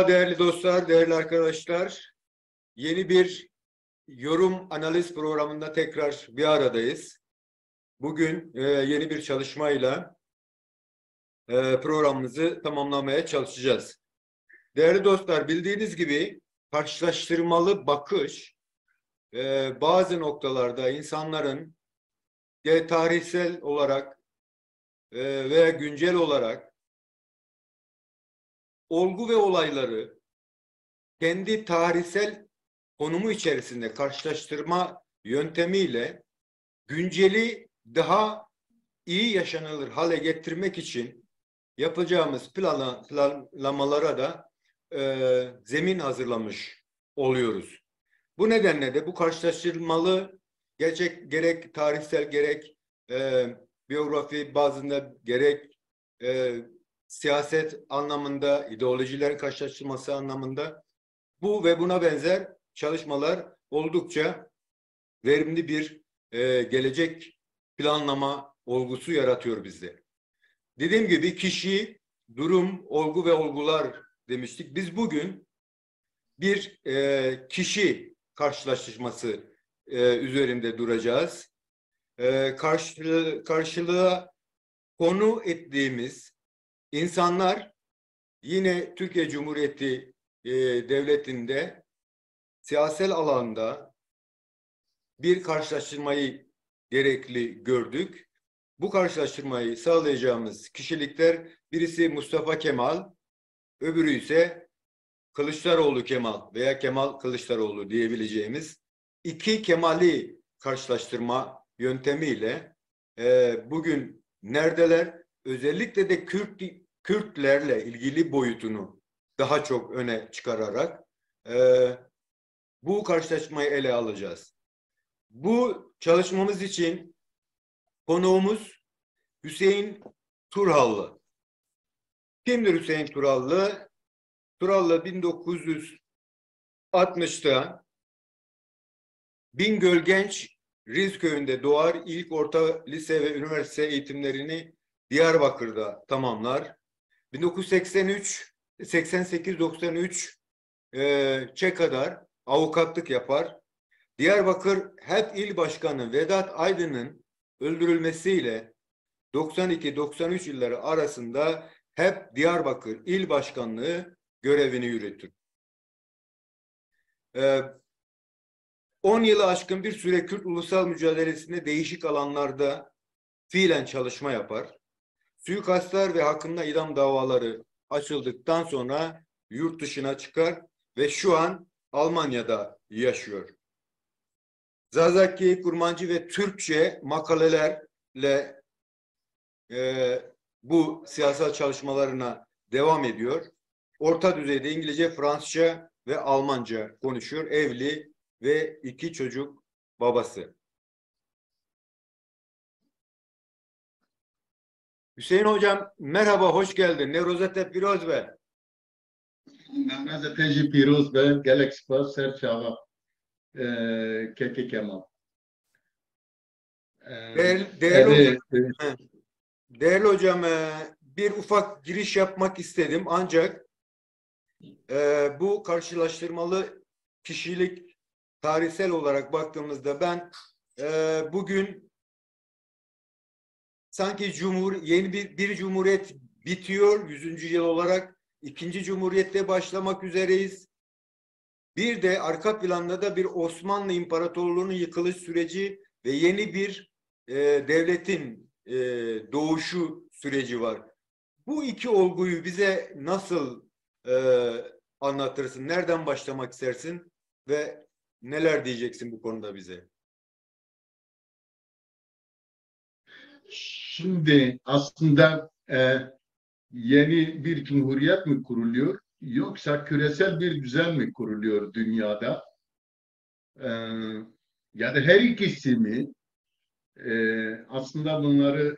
Merhaba değerli dostlar, değerli arkadaşlar. Yeni bir yorum analiz programında tekrar bir aradayız. Bugün yeni bir çalışmayla programımızı tamamlamaya çalışacağız. Değerli dostlar, bildiğiniz gibi karşılaştırmalı bakış bazı noktalarda insanların tarihsel olarak veya güncel olarak olgu ve olayları kendi tarihsel konumu içerisinde karşılaştırma yöntemiyle günceli daha iyi yaşanılır hale getirmek için yapacağımız planlamalara da zemin hazırlamış oluyoruz. Bu nedenle de bu karşılaştırmalı gerek tarihsel gerek biyografi bazında gerek siyaset anlamında, ideolojilerin karşılaştırması anlamında bu ve buna benzer çalışmalar oldukça verimli bir gelecek planlama olgusu yaratıyor bizde. Dediğim gibi kişi, durum, olgu ve olgular demiştik. Biz bugün bir kişi karşılaştırması üzerinde duracağız. Karşılığa konu ettiğimiz insanlar yine Türkiye Cumhuriyeti Devleti'nde siyasal alanda bir karşılaştırmayı gerekli gördük. Bu karşılaştırmayı sağlayacağımız kişilikler birisi Mustafa Kemal, öbürü ise Kılıçdaroğlu Kemal veya Kemal Kılıçdaroğlu diyebileceğimiz iki Kemal'i karşılaştırma yöntemiyle bugün neredeler? Özellikle de Kürtlerle ilgili boyutunu daha çok öne çıkararak bu karşılaşmayı ele alacağız. Bu çalışmamız için konuğumuz Hüseyin Turhallı. Kimdir Hüseyin Turhallı? Turhallı 1960'ta Bingöl Genç Riz Köyü'nde doğar. İlk orta lise ve üniversite eğitimlerini Diyarbakır'da tamamlar. 1988-93 kadar avukatlık yapar. Diyarbakır HEP İl Başkanı Vedat Aydın'ın öldürülmesiyle 92-93 yılları arasında HEP Diyarbakır İl Başkanlığı görevini yürütür. 10 yılı aşkın bir süre Kürt ulusal mücadelesinde değişik alanlarda fiilen çalışma yapar. Suikastlar ve hakkında idam davaları açıldıktan sonra yurt dışına çıkar ve şu an Almanya'da yaşıyor. Zazaki, Kurmancı ve Türkçe makalelerle bu siyasal çalışmalarına devam ediyor. Orta düzeyde İngilizce, Fransızca ve Almanca konuşuyor. Evli ve 2 çocuk babası. Hüseyin Hocam merhaba, hoş geldin. Nevruzete Piroz be. Nevruzete Piroz be, gelek spas serçava Keke Kemal. Değerli hocam, bir ufak giriş yapmak istedim ancak bu karşılaştırmalı kişilik tarihsel olarak baktığımızda ben bugün sanki yeni bir cumhuriyet bitiyor, 100. yıl olarak 2. Cumhuriyette başlamak üzereyiz. Bir de arka planda da bir Osmanlı İmparatorluğu'nun yıkılış süreci ve yeni bir devletin doğuşu süreci var. Bu iki olguyu bize nasıl anlatırsın? Nereden başlamak istersin? Ve neler diyeceksin bu konuda bize? Şimdi aslında yeni bir cumhuriyet mi kuruluyor yoksa küresel bir düzen mi kuruluyor dünyada? Yani her ikisi mi? Aslında bunları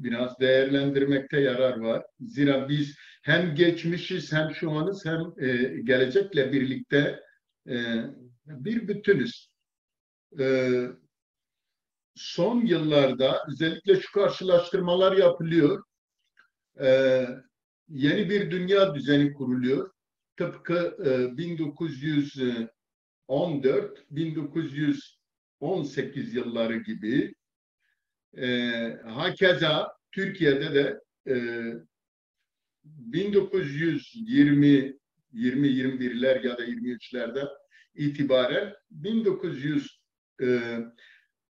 biraz değerlendirmekte yarar var. Zira biz hem geçmişiz hem şu anız hem gelecekle birlikte bir bütünüz. Son yıllarda özellikle şu karşılaştırmalar yapılıyor. Yeni bir dünya düzeni kuruluyor. tıpkı 1914-1918 yılları gibi. Hakeza Türkiye'de de 1920-21'ler ya da 23'lerden itibaren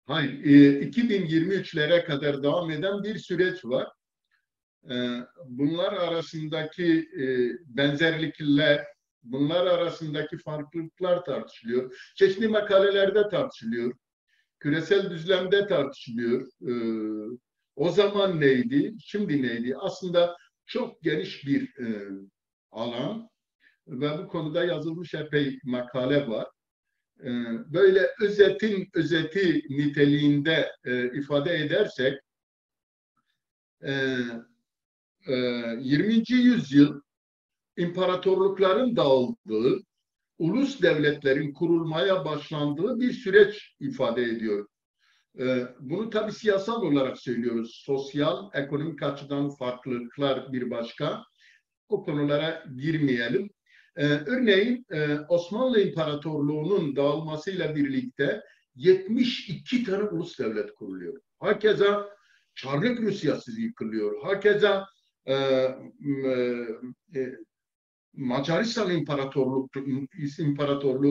2023'lere kadar devam eden bir süreç var. Bunlar arasındaki benzerlikler, bunlar arasındaki farklılıklar tartışılıyor. Çeşitli makalelerde tartışılıyor. Küresel düzlemde tartışılıyor. O zaman neydi, şimdi neydi? Aslında çok geniş bir alan ve bu konuda yazılmış epey makale var. Böyle özetin özeti niteliğinde ifade edersek 20. yüzyıl imparatorlukların dağıldığı, ulus devletlerin kurulmaya başlandığı bir süreç ifade ediyor. Bunu tabii siyasal olarak söylüyoruz. Sosyal, ekonomik açıdan farklılıklar bir başka. O konulara girmeyelim. Örneğin Osmanlı İmparatorluğu'nun dağılmasıyla birlikte 72 tane ulus devlet kuruluyor. Hakeza Çarlık Rusyası yıkılıyor. Hakeza Macaristan İmparatorluğu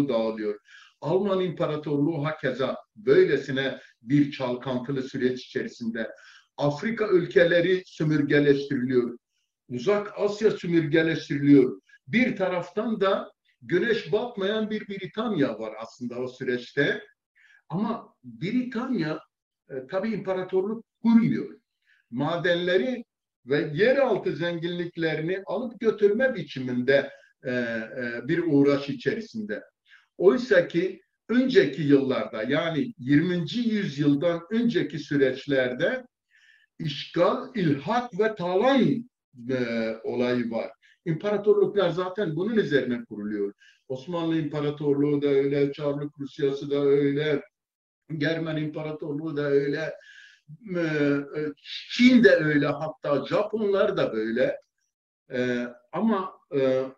dağılıyor. Alman İmparatorluğu hakeza böylesine bir çalkantılı süreç içerisinde. Afrika ülkeleri sömürgeleştiriliyor. Uzak Asya sömürgeleştiriliyor. Bir taraftan da güneş batmayan bir Britanya var aslında o süreçte. Ama Britanya tabii imparatorluk kurmuyor. Madenleri ve yeraltı zenginliklerini alıp götürme biçiminde bir uğraş içerisinde. Oysa ki önceki yıllarda yani 20. yüzyıldan önceki süreçlerde işgal, ilhak ve talan olayı var. İmparatorluklar zaten bunun üzerine kuruluyor. Osmanlı İmparatorluğu da öyle, Çarlık Rusyası da öyle, Germen İmparatorluğu da öyle, Çin de öyle, hatta Japonlar da böyle. Ama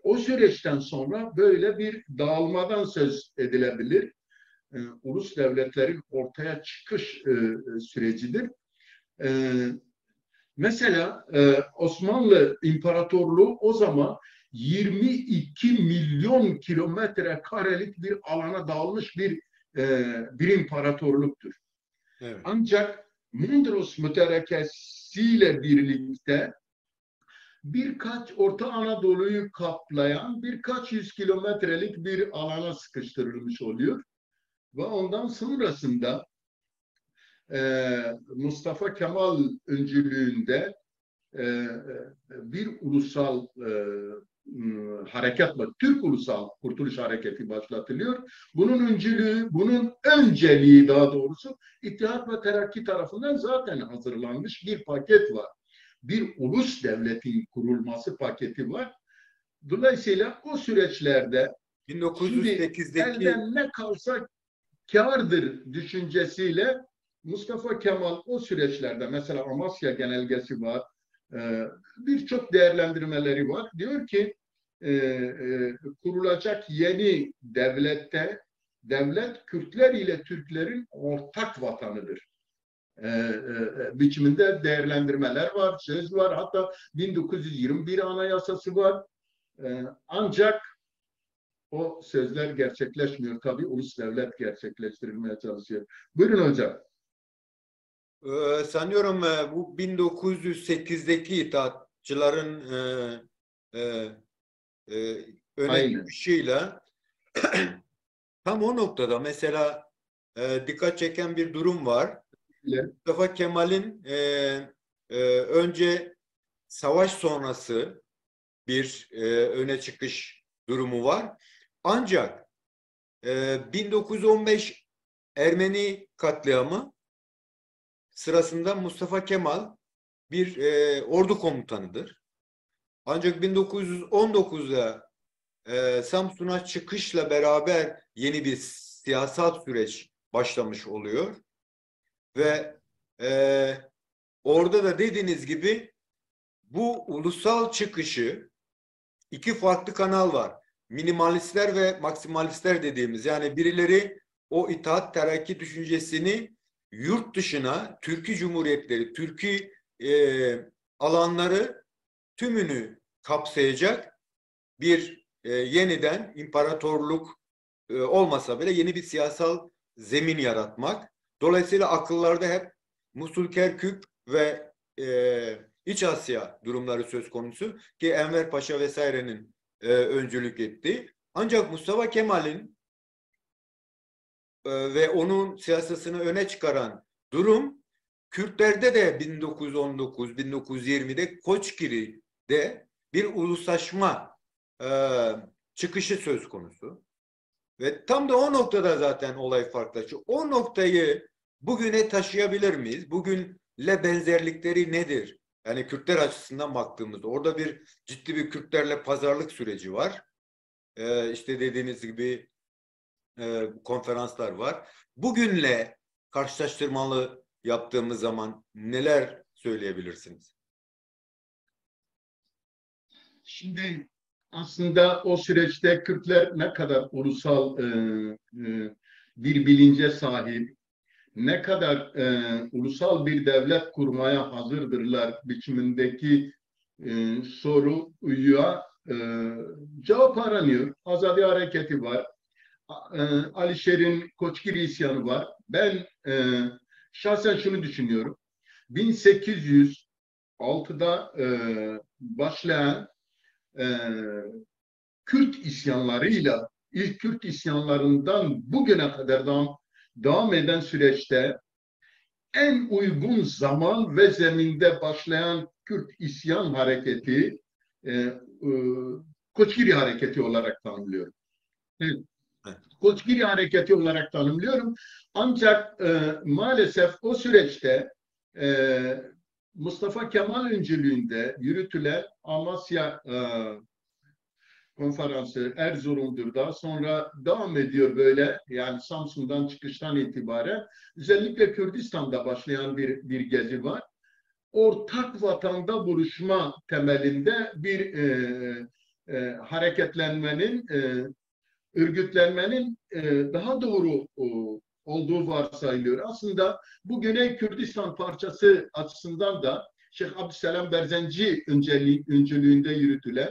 o süreçten sonra böyle bir dağılmadan söz edilebilir. Ulus devletlerin ortaya çıkış sürecidir. Mesela Osmanlı İmparatorluğu o zaman 22 milyon kilometre karelik bir alana dağılmış bir imparatorluktur. Evet. Ancak Mondros mütarekesiyle birlikte birkaç Orta Anadolu'yu kaplayan birkaç yüz kilometrelik bir alana sıkıştırılmış oluyor. Ve ondan sonrasında Mustafa Kemal öncülüğünde bir ulusal hareket var. Türk Ulusal Kurtuluş Hareketi başlatılıyor. Bunun önceliği, bunun önceliği daha doğrusu İttihat ve Terakki tarafından zaten hazırlanmış bir paket var. Bir ulus devletin kurulması paketi var. Dolayısıyla o süreçlerde şimdi 1908'deki elden ne kalsa kârdır düşüncesiyle Mustafa Kemal o süreçlerde mesela Amasya Genelgesi var, birçok değerlendirmeleri var. Diyor ki kurulacak yeni devlette devlet Kürtler ile Türklerin ortak vatanıdır. Biçiminde değerlendirmeler var, söz var. Hatta 1921 Anayasası var. Ancak o sözler gerçekleşmiyor. Tabii ulus devlet gerçekleştirilmeye çalışıyor. Buyurun hocam. Sanıyorum bu 1908'deki itaatçıların öne Aynen. çıkışıyla tam o noktada mesela dikkat çeken bir durum var. Mustafa Kemal'in önce savaş sonrası bir öne çıkış durumu var. Ancak 1915 Ermeni katliamı sırasında Mustafa Kemal bir ordu komutanıdır. Ancak 1919'da Samsun'a çıkışla beraber yeni bir siyasal süreç başlamış oluyor. Ve orada da dediğiniz gibi bu ulusal çıkışı iki farklı kanal var. minimalistler ve maksimalistler dediğimiz, yani birileri o İttihat Terakki düşüncesini yurt dışına, Türkiye Cumhuriyetleri, Türkiye alanları tümünü kapsayacak bir yeniden imparatorluk olmasa bile yeni bir siyasal zemin yaratmak. Dolayısıyla akıllarda hep Musul, Kerkük ve İç Asya durumları söz konusu ki Enver Paşa vesairenin öncülük etti. Ancak Mustafa Kemal'in ve onun siyasetini öne çıkaran durum Kürtlerde de 1919-1920'de Koçgiri'de bir uluslaşma çıkışı söz konusu. Ve tam da o noktada zaten olay farklılaşıyor. O noktayı bugüne taşıyabilir miyiz? Bugünle benzerlikleri nedir? Yani Kürtler açısından baktığımızda orada ciddi bir Kürtlerle pazarlık süreci var. İşte dediğiniz gibi konferanslar var. Bugünle karşılaştırmalı yaptığımız zaman neler söyleyebilirsiniz? Şimdi aslında o süreçte Kürtler ne kadar ulusal bir bilince sahip, ne kadar ulusal bir devlet kurmaya hazırdırlar biçimindeki soruya cevap aranıyor. Azadi Hareketi var. Alişer'in Koçgiri isyanı var. Ben şahsen şunu düşünüyorum. 1806'da başlayan Kürt isyanlarıyla ilk Kürt isyanlarından bugüne kadar devam eden süreçte en uygun zaman ve zeminde başlayan Kürt isyan hareketi Koçgiri hareketi olarak tanımlıyorum. Evet. Koçgiri hareketi olarak tanımlıyorum. Ancak maalesef o süreçte Mustafa Kemal öncülüğünde yürütülen Amasya konferansı Erzurum'dur, daha sonra devam ediyor böyle, yani Samsun'dan çıkıştan itibaren özellikle Kürdistan'da başlayan bir gezi var. Ortak vatanda buluşma temelinde bir hareketlenmenin, örgütlenmenin daha doğru olduğu varsayılıyor. Aslında bu Güney Kürdistan parçası açısından da Şeyh Abdüsselam Berzenci öncülüğünde yürütülen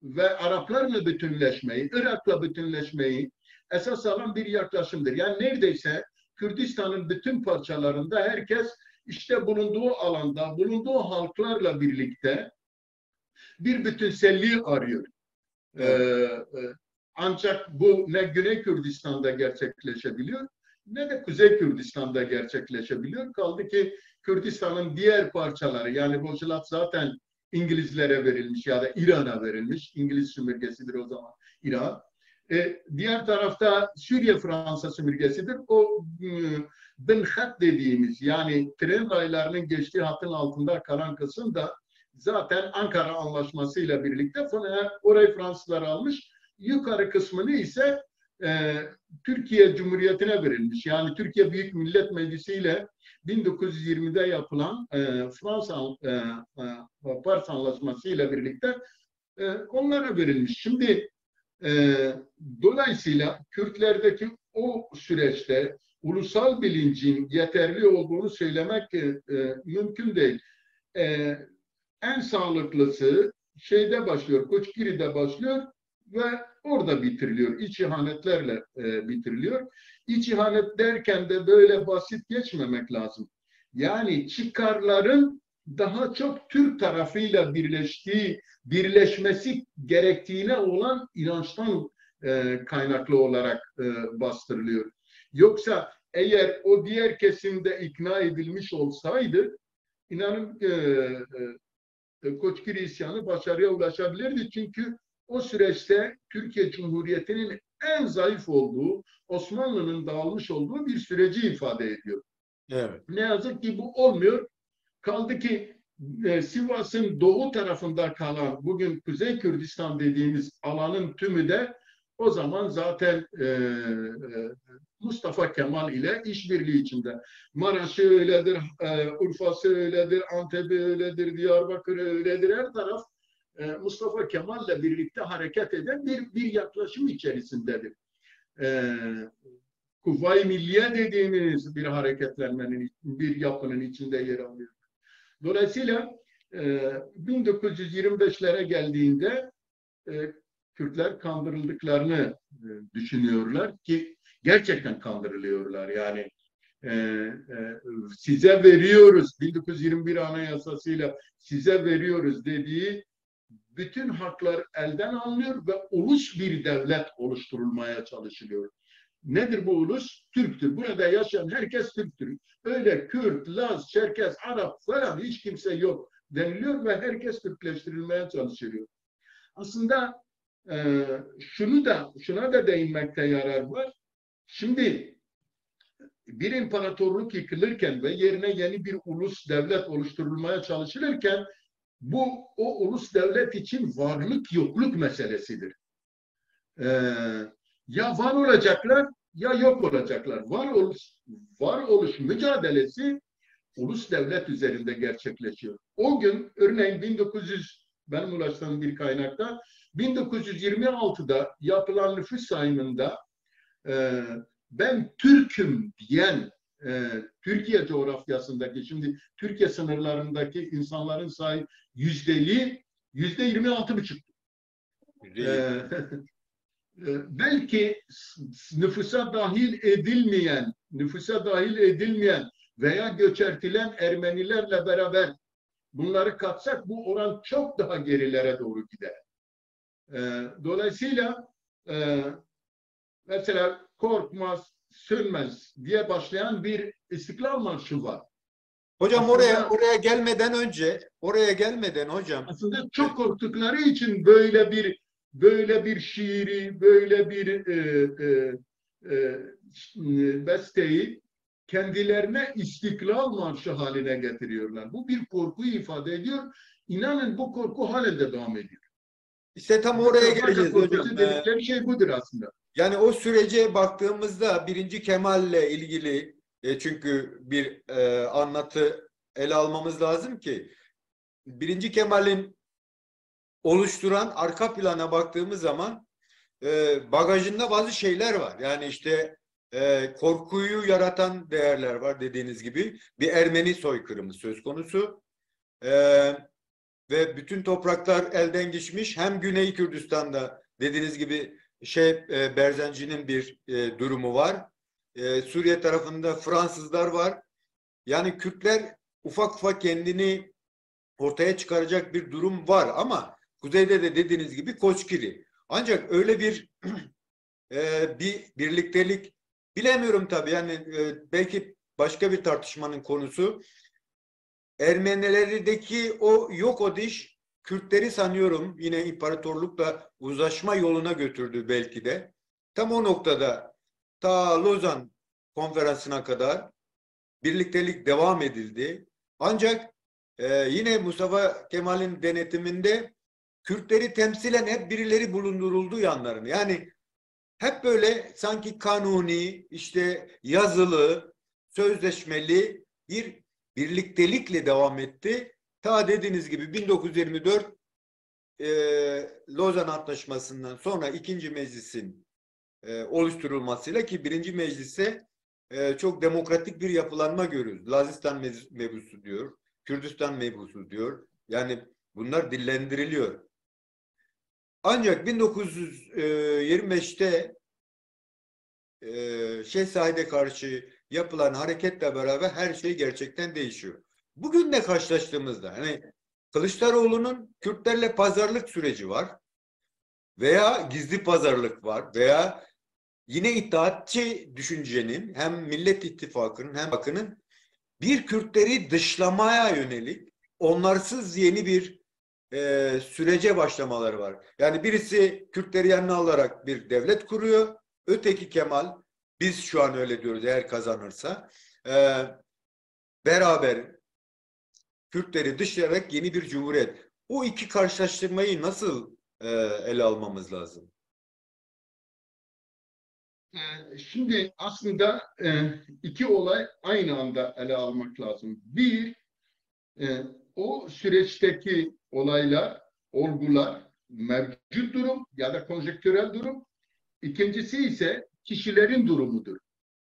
ve Araplarla bütünleşmeyi, Irak'la bütünleşmeyi esas alan bir yaklaşımdır. Yani neredeyse Kürdistan'ın bütün parçalarında herkes işte bulunduğu alanda, bulunduğu halklarla birlikte bir bütünselliği arıyor. Evet. Ancak bu ne Güney Kürdistan'da gerçekleşebiliyor ne de Kuzey Kürdistan'da gerçekleşebiliyor. Kaldı ki Kürdistan'ın diğer parçaları, yani Boçilat zaten İngilizlere verilmiş ya da İran'a verilmiş. İngiliz sömürgesidir o zaman İran. Diğer tarafta Suriye Fransa sömürgesidir. O bin hat dediğimiz, yani tren raylarının geçtiği hattın altında kalan kısım da zaten Ankara Anlaşması ile birlikte orayı Fransızlar almış. Yukarı kısmını ise Türkiye Cumhuriyeti'ne verilmiş. Yani Türkiye Büyük Millet Meclisi ile 1920'de yapılan Pars Anlaşması ile birlikte onlara verilmiş. Şimdi dolayısıyla Kürtlerdeki o süreçte ulusal bilincin yeterli olduğunu söylemek mümkün değil. En sağlıklısı şeyde başlıyor, Koçgiri'de başlıyor ve orada bitiriliyor. İç ihanetlerle bitiriliyor. İç ihanet derken de böyle basit geçmemek lazım. Yani çıkarların daha çok Türk tarafıyla birleşmesi gerektiğine olan inançtan kaynaklı olarak bastırılıyor. Yoksa eğer o diğer kesimde ikna edilmiş olsaydı, inanın Koçgiri isyanı başarıya ulaşabilirdi. Çünkü o süreçte Türkiye Cumhuriyeti'nin en zayıf olduğu, Osmanlı'nın dağılmış olduğu bir süreci ifade ediyor. Evet. Ne yazık ki bu olmuyor. Kaldı ki Sivas'ın doğu tarafında kalan bugün Kuzey Kürdistan dediğimiz alanın tümü de o zaman zaten Mustafa Kemal ile işbirliği içinde. Maraş'ı öyledir, Urfa'sı öyledir, Antep'i öyledir, Diyarbakır'ı öyledir. Her taraf Mustafa Kemal'le birlikte hareket eden bir yaklaşım içerisindedir. Kuvayi Milliye dediğimiz bir hareketlenmenin, bir yapının içinde yer alıyor. Dolayısıyla 1925'lere geldiğinde Kürtler kandırıldıklarını düşünüyorlar ki gerçekten kandırılıyorlar. Yani size veriyoruz 1921 Anayasası'yla size veriyoruz dediği bütün haklar elden alınıyor ve ulus bir devlet oluşturulmaya çalışılıyor. Nedir bu ulus? Türktür. Burada yaşayan herkes Türktür. Öyle Kürt, Laz, Çerkez, Arap falan hiç kimse yok deniliyor ve herkes Türkleştirilmeye çalışılıyor. Aslında şuna da değinmekte yarar var. Şimdi bir imparatorluk yıkılırken ve yerine yeni bir ulus devlet oluşturulmaya çalışılırken o ulus devlet için varlık yokluk meselesidir. Ya var olacaklar ya yok olacaklar. Varoluş mücadelesi ulus devlet üzerinde gerçekleşiyor. O gün örneğin benim ulaştığım bir kaynakta 1926'da yapılan nüfus sayımında ben Türk'üm diyen Türkiye coğrafyasındaki şimdi Türkiye sınırlarındaki insanların sayı %26,5. Belki nüfusa dahil edilmeyen veya göçertilen Ermenilerle beraber bunları katsak bu oran çok daha gerilere doğru gider. Dolayısıyla mesela korkmaz, sönmez diye başlayan bir İstiklal Marşı var. Hocam oraya gelmeden hocam aslında çok korktukları için böyle bir şiiri, böyle bir besteyi kendilerine İstiklal Marşı haline getiriyorlar. Bu bir korkuyu ifade ediyor. İnanın bu korku halen de devam ediyor. işte tam oraya geleceğiz hocam. Dedikleri şey budur aslında. Yani o sürece baktığımızda birinci Kemal'le ilgili çünkü bir anlatı ele almamız lazım ki birinci Kemal'in oluşturan arka plana baktığımız zaman bagajında bazı şeyler var. Yani işte korkuyu yaratan değerler var dediğiniz gibi. Bir Ermeni soykırımı söz konusu. Ve bütün topraklar elden geçmiş. Hem Güney Kürdistan'da dediğiniz gibi Berzenci'nin bir durumu var. Suriye tarafında Fransızlar var. Yani Kürtler ufak ufak kendini ortaya çıkaracak bir durum var ama kuzeyde de dediğiniz gibi Koçkiri. Ancak öyle bir birliktelik bilemiyorum tabii. Yani belki başka bir tartışmanın konusu. Ermenilerdeki o yok odiş Kürtleri sanıyorum yine imparatorlukla uzlaşma yoluna götürdü belki de. Tam o noktada ta Lozan konferansına kadar birliktelik devam edildi. Ancak yine Mustafa Kemal'in denetiminde Kürtleri temsilen hep birileri bulunduruldu yanlarına. Yani hep böyle sanki kanuni, işte yazılı, sözleşmeli bir birliktelikle devam etti. Ta dediğiniz gibi 1924 Lozan Antlaşması'ndan sonra ikinci meclisin oluşturulmasıyla ki birinci meclise çok demokratik bir yapılanma görüyoruz. Lazistan mebusu diyor, Kürdistan mebusu diyor. Yani bunlar dillendiriliyor. Ancak 1925'te Şehzade'ye karşı yapılan hareketle beraber her şey gerçekten değişiyor. Bugünle karşılaştığımızda hani Kılıçdaroğlu'nun Kürtlerle pazarlık süreci var veya gizli pazarlık var veya yine İttihatçı düşüncenin hem Millet İttifakı'nın hem Bakı'nın bir Kürtleri dışlamaya yönelik onlarsız yeni bir sürece başlamaları var. Yani birisi Kürtleri yanına alarak bir devlet kuruyor. Öteki Kemal, biz şu an öyle diyoruz eğer kazanırsa, beraber Kürtleri dışlayarak yeni bir cumhuriyet. O iki karşılaştırmayı nasıl ele almamız lazım? Şimdi aslında iki olay aynı anda ele almak lazım. Bir, o süreçteki olaylar olgular, mevcut durum ya da konjektürel durum. İkincisi ise kişilerin durumudur.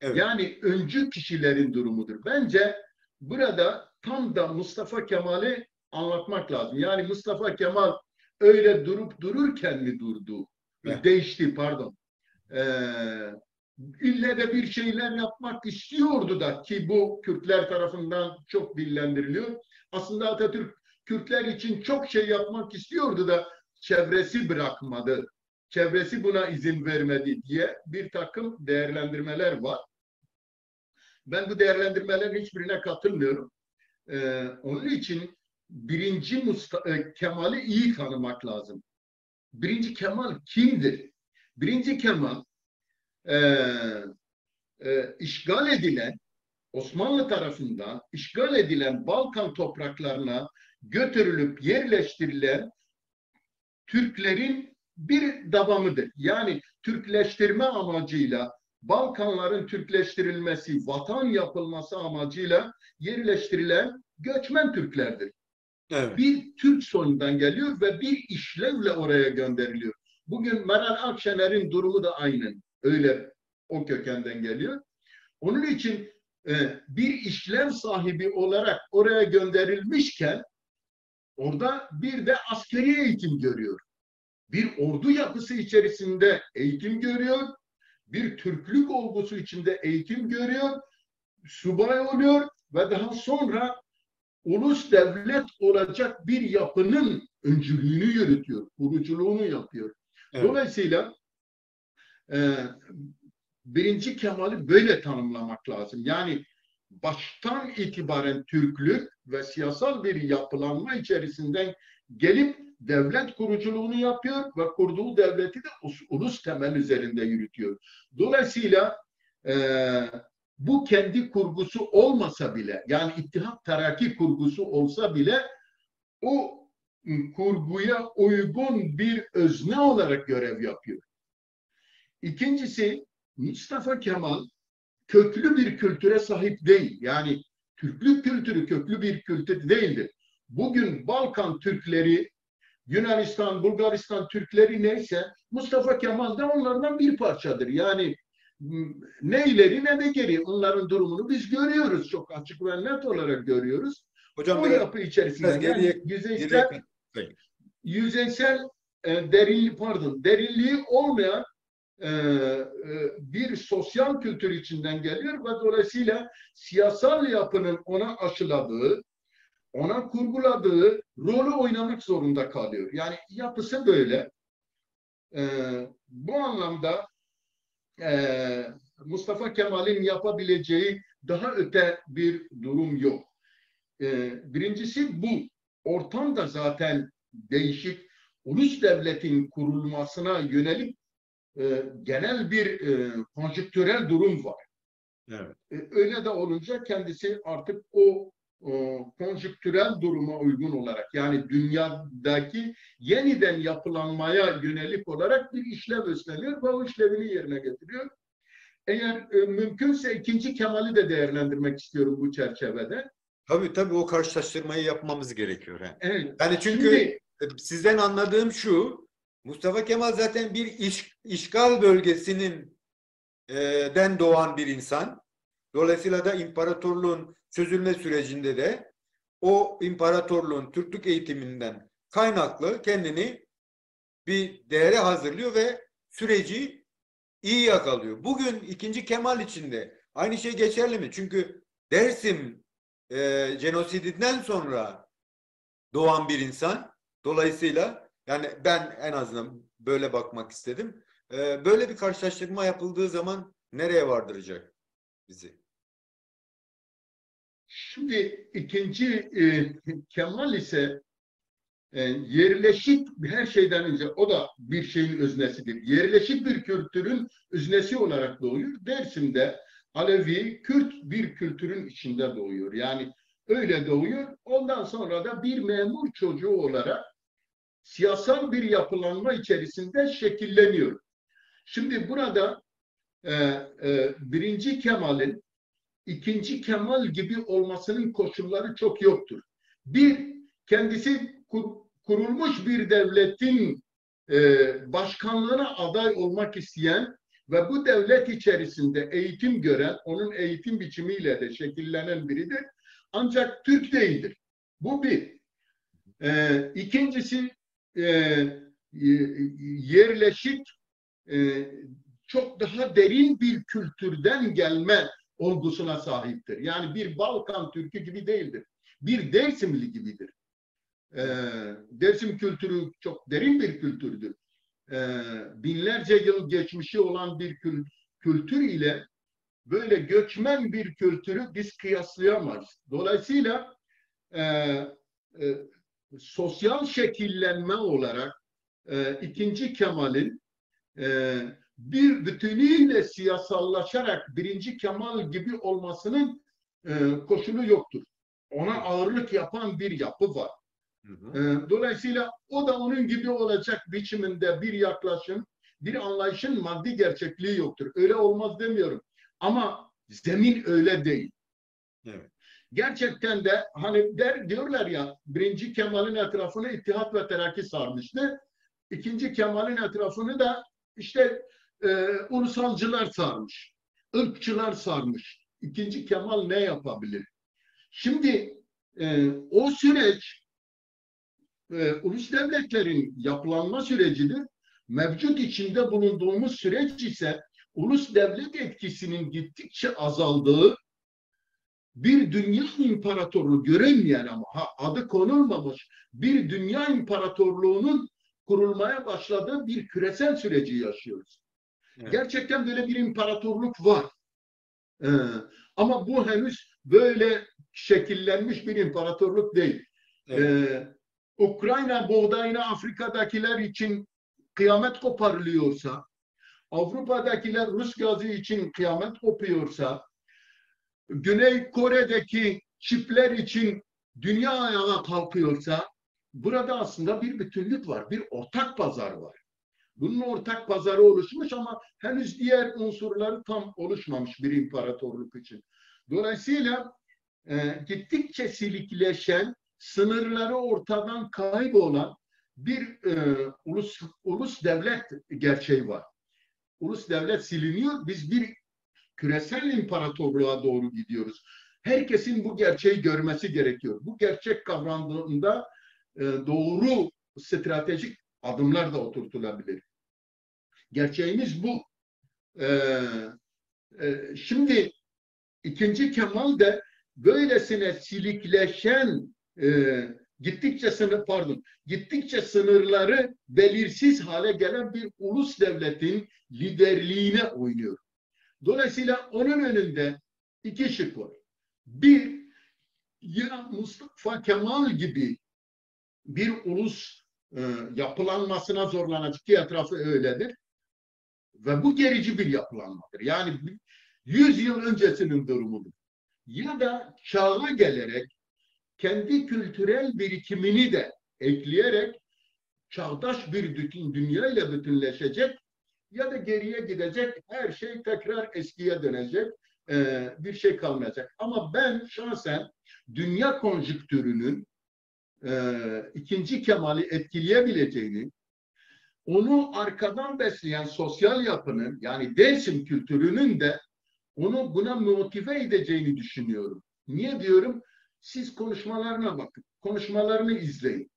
Evet. Yani öncü kişilerin durumudur. Bence burada tam da Mustafa Kemal'i anlatmak lazım. Yani Mustafa Kemal öyle durup dururken mi durdu? Evet. Değişti, pardon. İlle de bir şeyler yapmak istiyordu da, ki bu Kürtler tarafından çok dillendiriliyor. Aslında Atatürk Kürtler için çok şey yapmak istiyordu da çevresi bırakmadı. Çevresi buna izin vermedi diye bir takım değerlendirmeler var. Ben bu değerlendirmelerin hiçbirine katılmıyorum. Onun için birinci Kemal'i iyi tanımak lazım. Birinci Kemal kimdir? Birinci Kemal e, işgal edilen, Osmanlı tarafından işgal edilen Balkan topraklarına götürülüp yerleştirilen Türklerin bir davamıdır. Yani Türkleştirme amacıyla, Balkanların Türkleştirilmesi, vatan yapılması amacıyla yerleştirilen göçmen Türklerdir. Evet. Bir Türk soyundan geliyor ve bir işlevle oraya gönderiliyor. Bugün Meral Akşener'in durumu da aynen öyle, o kökenden geliyor. Onun için bir işlev sahibi olarak oraya gönderilmişken orada bir de askeri eğitim görüyor. Bir ordu yapısı içerisinde eğitim görüyor. Bir Türklük olgusu içinde eğitim görüyor. Subay oluyor ve daha sonra ulus devlet olacak bir yapının öncülüğünü yürütüyor. Kuruculuğunu yapıyor. Evet. Dolayısıyla birinci Kemal'i böyle tanımlamak lazım. Yani baştan itibaren Türklük ve siyasal bir yapılanma içerisinden gelip devlet kuruculuğunu yapıyor ve kurduğu devleti de ulus temel üzerinde yürütüyor. Dolayısıyla bu kendi kurgusu olmasa bile, yani İttihat Terakki kurgusu olsa bile, o kurguya uygun bir özne olarak görev yapıyor. İkincisi, Mustafa Kemal köklü bir kültüre sahip değil. Yani Türklük kültürü köklü bir kültür değildir. Bugün Balkan Türkleri, Yunanistan, Bulgaristan Türkleri neyse, Mustafa Kemal de onlardan bir parçadır. Yani ne ileri ne de geri, onların durumunu biz görüyoruz. Çok açık ve net olarak görüyoruz. Hocam O yapı içerisinden, yani geriye yüzeysel derinliği olmayan bir sosyal kültür içinden geliyor ve dolayısıyla siyasal yapının ona aşıladığı, ona kurguladığı rolü oynamak zorunda kalıyor. Yani yapısı böyle. Bu anlamda Mustafa Kemal'in yapabileceği daha öte bir durum yok. Birincisi bu. Ortam da zaten değişik. Ulus devletin kurulmasına yönelik genel bir konjüktürel durum var. Evet. Öyle de olunca kendisi artık o konjüktürel duruma uygun olarak, yani dünyadaki yeniden yapılanmaya yönelik olarak bir işlev üstleniyor ve o işlevini yerine getiriyor. Eğer mümkünse ikinci Kemal'i de değerlendirmek istiyorum bu çerçevede. Tabii o karşılaştırmayı yapmamız gerekiyor. Yani. Evet. Yani çünkü sizden anladığım şu, Mustafa Kemal zaten bir işgal bölgesinin den doğan bir insan. Dolayısıyla da imparatorluğun çözülme sürecinde de o imparatorluğun Türklük eğitiminden kaynaklı kendini bir değere hazırlıyor ve süreci iyi yakalıyor. Bugün ikinci Kemal için de aynı şey geçerli mi? Çünkü Dersim genosidinden sonra doğan bir insan. Dolayısıyla yani ben en azından böyle bakmak istedim. Böyle bir karşılaştırma yapıldığı zaman nereye vardıracak bizi? Şimdi ikinci Kemal ise yerleşik, her şeyden önce o da bir şeyin öznesidir. Yerleşik bir kültürün öznesi olarak doğuyor. Dersim'de Alevi, Kürt bir kültürün içinde doğuyor. Yani öyle doğuyor. Ondan sonra da bir memur çocuğu olarak siyasal bir yapılanma içerisinde şekilleniyor. Şimdi burada birinci Kemal'in ikinci Kemal gibi olmasının koşulları çok yoktur. Bir, kendisi kurulmuş bir devletin başkanlığına aday olmak isteyen ve bu devlet içerisinde eğitim gören, onun eğitim biçimiyle de şekillenen biridir. Ancak Türk değildir. Bu bir. İkincisi yerleşik, çok daha derin bir kültürden gelme olgusuna sahiptir. Yani bir Balkan Türk'ü gibi değildir. Bir Dersimli gibidir. Dersim kültürü çok derin bir kültürdür. Binlerce yıl geçmişi olan bir kültür ile böyle göçmen bir kültürü biz kıyaslayamayız. Dolayısıyla sosyal şekillenme olarak ikinci Kemal'in bir bütünüyle siyasallaşarak birinci Kemal gibi olmasının koşulu yoktur. Ona ağırlık yapan bir yapı var. Dolayısıyla o da onun gibi olacak biçiminde bir yaklaşım, bir anlayışın maddi gerçekliği yoktur. Öyle olmaz demiyorum. Ama zemin öyle değil. Evet. Gerçekten de hani diyorlar ya, birinci Kemal'in etrafını İttihat ve Terakki sarmıştı. İkinci Kemal'in etrafını da işte ulusalcılar sarmış. Irkçılar sarmış. İkinci Kemal ne yapabilir? Şimdi o süreç ulus devletlerin yapılanma sürecidir. Mevcut içinde bulunduğumuz süreç ise ulus devlet etkisinin gittikçe azaldığı, bir dünya imparatorluğu görünmeyen ama adı konulmamış bir dünya imparatorluğunun kurulmaya başladığı bir küresel süreci yaşıyoruz. Evet. Gerçekten böyle bir imparatorluk var. Ama bu henüz böyle şekillenmiş bir imparatorluk değil. Evet. Ukrayna buğdayını Afrika'dakiler için kıyamet koparılıyorsa, Avrupa'dakiler Rus gazı için kıyamet kopuyorsa, Güney Kore'deki çipler için dünya ayağa kalkıyorsa, burada aslında bir bütünlük var, bir ortak pazar var. Bunun ortak pazarı oluşmuş ama henüz diğer unsurları tam oluşmamış bir imparatorluk için. Dolayısıyla gittikçe silikleşen, sınırları ortadan kaybolan bir ulus devlet gerçeği var. Ulus devlet siliniyor, biz bir küresel imparatorluğa doğru gidiyoruz. Herkesin bu gerçeği görmesi gerekiyor. Bu gerçek kavrandığında doğru stratejik adımlar da oturtulabilir. Gerçeğimiz bu. Şimdi ikinci Kemal de böylesine silikleşen, gittikçe sınırları belirsiz hale gelen bir ulus devletin liderliğine oynuyor. Dolayısıyla onun önünde iki şık var. Bir, ya Mustafa Kemal gibi bir ulus yapılanmasına zorlanacak ki etrafı öyledir. Ve bu gerici bir yapılanmadır. Yani 100 yıl öncesinin durumudur. Ya da çağa gelerek kendi kültürel birikimini de ekleyerek çağdaş bir dünya ile bütünleşecek ya da geriye gidecek, her şey tekrar eskiye dönecek, bir şey kalmayacak. Ama ben şahsen dünya konjüktürünün ikinci Kemal'i etkileyebileceğini, onu arkadan besleyen sosyal yapının, yani Dersim kültürünün de onu buna motive edeceğini düşünüyorum. Niye diyorum? Siz konuşmalarına bakın, konuşmalarını izleyin.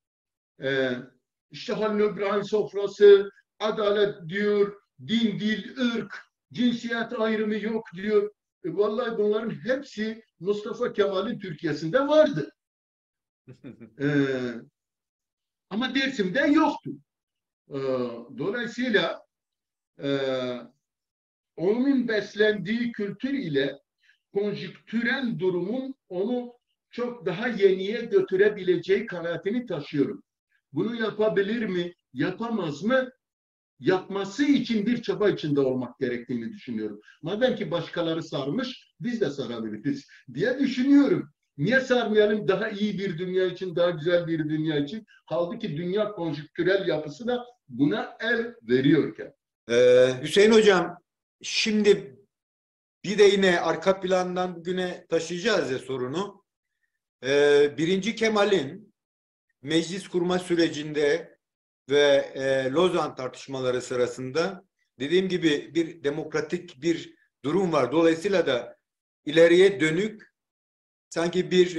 İşte Halil İbrahim sofrası, adalet diyor, din, dil, ırk, cinsiyet ayrımı yok diyor. Vallahi bunların hepsi Mustafa Kemal'in Türkiye'sinde vardı. Ama Dersim'de yoktu. Dolayısıyla onun beslendiği kültür ile konjüktürel durumun onu çok daha yeniye götürebileceği kanaatini taşıyorum. Bunu yapabilir mi, yapamaz mı? Yapması için bir çaba içinde olmak gerektiğini düşünüyorum. Madem ki başkaları sarmış, biz de sarabiliriz diye düşünüyorum. Niye sarmayalım daha iyi bir dünya için, daha güzel bir dünya için? Halbuki dünya konjüktürel yapısı da buna el veriyorken. Hüseyin Hocam, şimdi bir de yine arka plandan bugüne taşıyacağız ya sorunu. Birinci Kemal'in meclis kurma sürecinde ve Lozan tartışmaları sırasında dediğim gibi bir demokratik bir durum var. Dolayısıyla da ileriye dönük sanki bir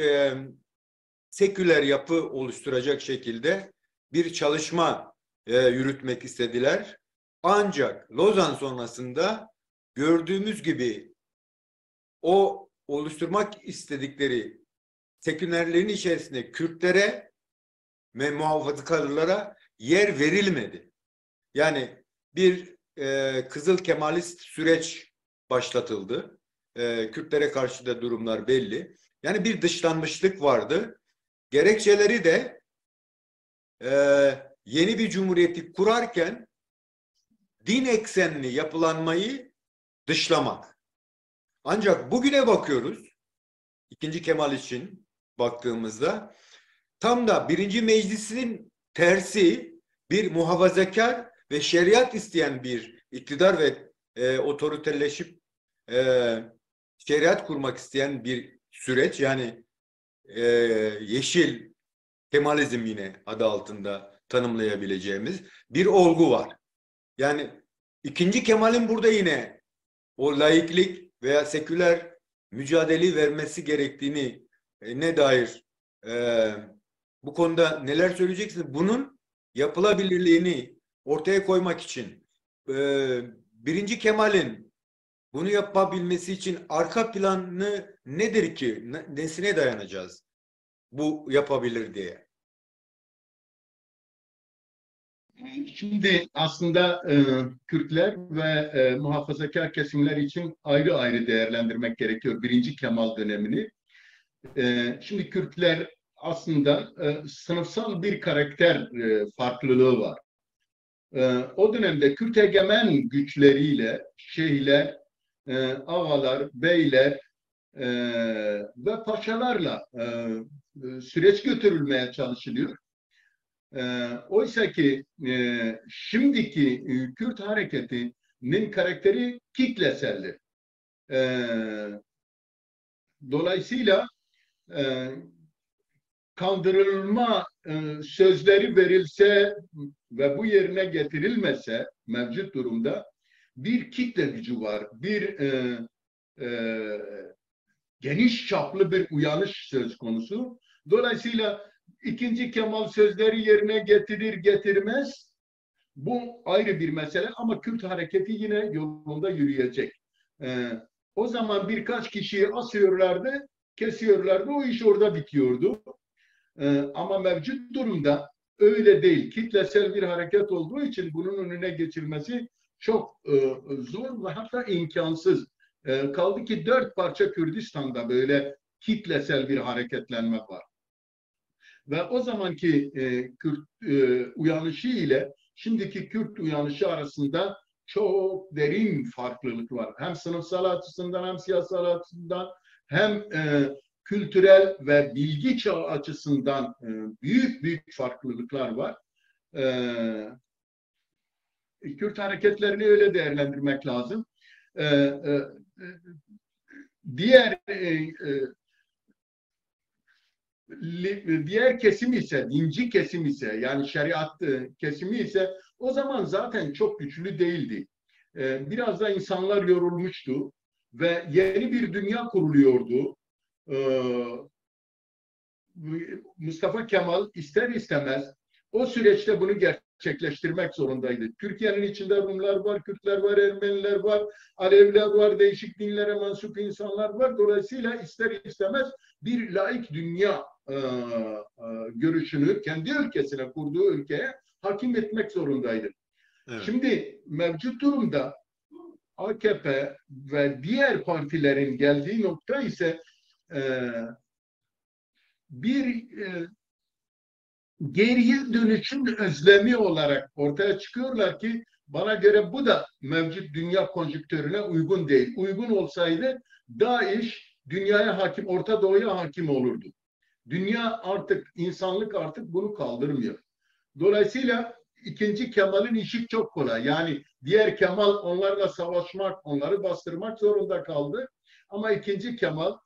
seküler yapı oluşturacak şekilde bir çalışma yürütmek istediler. Ancak Lozan sonrasında gördüğümüz gibi o oluşturmak istedikleri sekülerlerin içerisinde Kürtlere ve muhafazakarlara yer verilmedi. Yani bir Kızıl Kemalist süreç başlatıldı. Kürtlere karşı da durumlar belli. Yani bir dışlanmışlık vardı. Gerekçeleri de yeni bir cumhuriyeti kurarken din eksenli yapılanmayı dışlamak. Ancak bugüne bakıyoruz, İkinci Kemal için baktığımızda tam da birinci meclisin tersi bir muhafazakar ve şeriat isteyen bir iktidar ve otoriterleşip şeriat kurmak isteyen bir süreç. Yani yeşil Kemalizm yine adı altında tanımlayabileceğimiz bir olgu var. Yani ikinci Kemal'in burada yine o laiklik veya seküler mücadele vermesi gerektiğini ne dair bu konuda neler söyleyeceksiniz? Bunun yapılabilirliğini ortaya koymak için birinci Kemal'in bunu yapabilmesi için arka planı nedir ki? Nesine dayanacağız bu yapabilir diye? Şimdi aslında Kürtler ve muhafazakar kesimler için ayrı ayrı değerlendirmek gerekiyor birinci Kemal dönemini. Şimdi Kürtler aslında sınıfsal bir karakter farklılığı var. O dönemde Kürt egemen güçleriyle şeyhler, ağalar, beyler ve paşalarla süreç götürülmeye çalışılıyor. Oysa ki şimdiki Kürt hareketinin karakteri kitleseldir. Dolayısıyla kandırılma sözleri verilse ve bu yerine getirilmese mevcut durumda bir kitle gücü var. Bir geniş çaplı bir uyanış söz konusu. Dolayısıyla ikinci Kemal sözleri yerine getirir getirmez bu ayrı bir mesele ama Kürt hareketi yine yolunda yürüyecek. O zaman birkaç kişiyi asıyorlardı, kesiyorlardı, o iş orada bitiyordu. Ama mevcut durumda öyle değil. Kitlesel bir hareket olduğu için bunun önüne geçilmesi çok zor ve hatta imkansız. Kaldı ki 4 parça Kürdistan'da böyle kitlesel bir hareketlenme var. Ve o zamanki Kürt uyanışı ile şimdiki Kürt uyanışı arasında çok derin farklılık var. Hem sınıfsal açısından hem siyasal açısından hem kültürel ve bilgi çağı açısından büyük büyük farklılıklar var. Kürt hareketlerini öyle değerlendirmek lazım. Diğer kesim ise, dinci kesim ise, yani şeriat kesimi ise o zaman zaten çok güçlü değildi. Biraz da insanlar yorulmuştu ve yeni bir dünya kuruluyordu. Mustafa Kemal ister istemez o süreçte bunu gerçekleştirmek zorundaydı. Türkiye'nin içinde Rumlar var, Kürtler var, Ermeniler var, Aleviler var, değişik dinlere mensup insanlar var. Dolayısıyla ister istemez bir laik dünya görüşünü kendi ülkesine, kurduğu ülkeye hakim etmek zorundaydı. Evet. Şimdi mevcut durumda AKP ve diğer partilerin geldiği nokta ise bir geriye dönüşün özlemi olarak ortaya çıkıyorlar ki bana göre bu da mevcut dünya konjüktürüne uygun değil. Uygun olsaydı DAEŞ dünyaya hakim, Orta Doğu'ya hakim olurdu. Dünya artık, insanlık artık bunu kaldırmıyor. Dolayısıyla ikinci Kemal'in işi çok kolay. Yani diğer Kemal onlarla savaşmak, onları bastırmak zorunda kaldı. Ama ikinci Kemal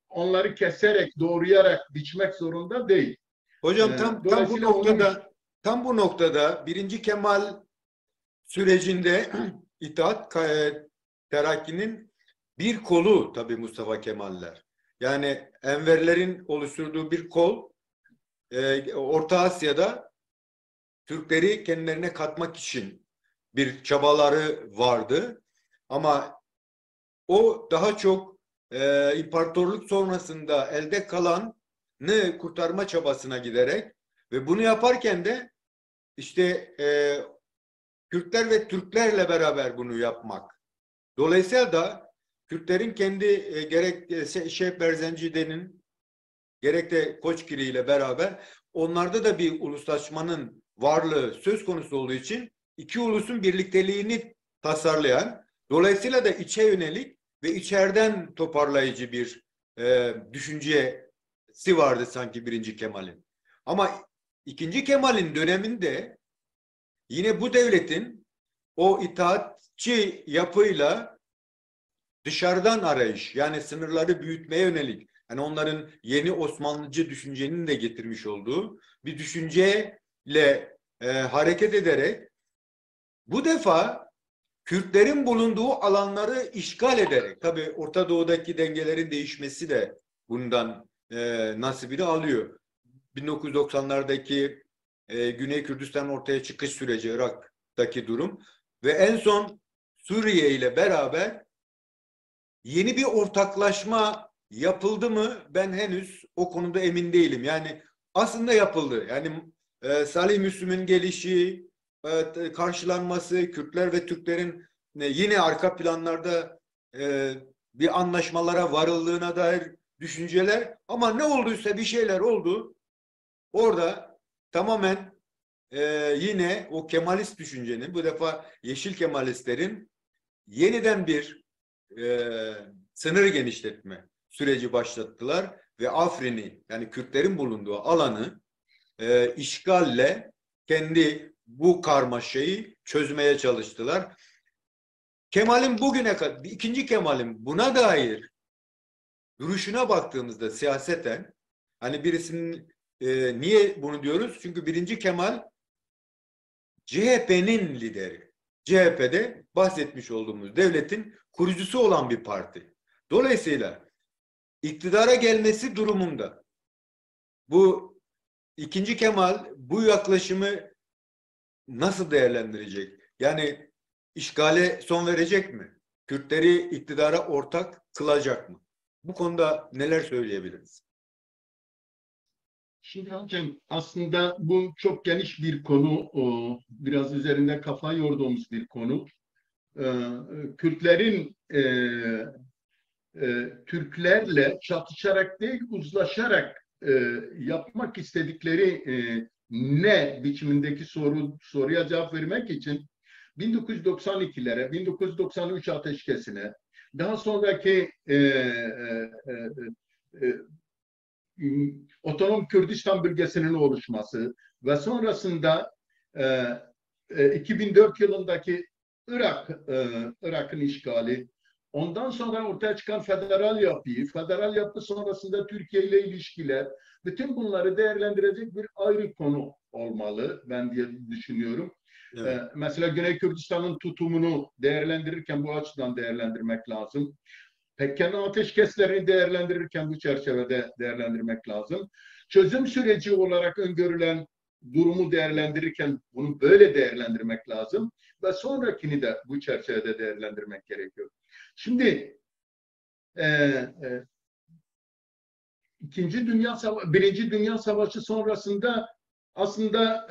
onları keserek, doğrayarak biçmek zorunda değil. Hocam Dolayısıyla onun tam bu noktada birinci Kemal sürecinde İttihat Terakki'nin bir kolu tabii Mustafa Kemaller. Yani Enverlerin oluşturduğu bir kol Orta Asya'da Türkleri kendilerine katmak için bir çabaları vardı. Ama o daha çok imparatorluk sonrasında elde kalanı kurtarma çabasına giderek ve bunu yaparken de işte Kürtler ve Türklerle beraber bunu yapmak. Dolayısıyla da Kürtlerin kendi gerek Şeyh Berzenci'denin gerek de Koçgiri ile beraber onlarda da bir uluslaşmanın varlığı söz konusu olduğu için iki ulusun birlikteliğini tasarlayan, dolayısıyla da içe yönelik ve içeriden toparlayıcı bir düşüncesi vardı sanki birinci Kemal'in. Ama ikinci Kemal'in döneminde yine bu devletin o itaatçı yapıyla dışarıdan arayış, yani sınırları büyütmeye yönelik, yani onların yeni Osmanlıcı düşüncenin de getirmiş olduğu bir düşünceyle hareket ederek bu defa Kürtlerin bulunduğu alanları işgal ederek, tabii Orta Doğu'daki dengelerin değişmesi de bundan nasibini alıyor. 1990'lardaki Güney Kürdistan ortaya çıkış süreci, Irak'taki durum ve en son Suriye ile beraber yeni bir ortaklaşma yapıldı mı? Ben henüz o konuda emin değilim. Yani aslında yapıldı. Yani Salih Müslüm'ün gelişi, karşılanması, Kürtler ve Türklerin yine arka planlarda bir anlaşmalara varıldığına dair düşünceler. Ama ne olduysa bir şeyler oldu. Orada tamamen yine o Kemalist düşüncenin, bu defa Yeşil Kemalistlerin yeniden bir sınır genişletme süreci başlattılar ve Afrin'i, yani Kürtlerin bulunduğu alanı işgalle kendi bu karmaşayı çözmeye çalıştılar. Kemal'in bugüne kadar, ikinci Kemal'in buna dair duruşuna baktığımızda siyaseten, hani birisinin niye bunu diyoruz? Çünkü birinci Kemal CHP'nin lideri. CHP'de bahsetmiş olduğumuz devletin kurucusu olan bir parti. Dolayısıyla iktidara gelmesi durumunda bu ikinci Kemal bu yaklaşımı nasıl değerlendirecek? Yani işgale son verecek mi? Kürtleri iktidara ortak kılacak mı? Bu konuda neler söyleyebiliriz? Şimdi hocam aslında bu çok geniş bir konu, biraz üzerinde kafa yorduğumuz bir konu. Kürtlerin Türklerle çatışarak değil, uzlaşarak yapmak istedikleri ne biçimindeki soruya cevap vermek için 1992'lere, 1993 ateşkesine, daha sonraki Otonom Kürdistan bölgesinin oluşması ve sonrasında 2004 yılındaki Irak'ın işgali, ondan sonra ortaya çıkan federal yapı sonrasında Türkiye ile ilişkiler, bütün bunları değerlendirecek bir ayrı konu olmalı ben diye düşünüyorum. Evet. Mesela Güney Kürdistan'ın tutumunu değerlendirirken bu açıdan değerlendirmek lazım. Pekken ateşkeslerini değerlendirirken bu çerçevede değerlendirmek lazım. Çözüm süreci olarak öngörülen durumu değerlendirirken bunu böyle değerlendirmek lazım ve sonrakini de bu çerçevede değerlendirmek gerekiyor. Şimdi Birinci Dünya Savaşı sonrasında aslında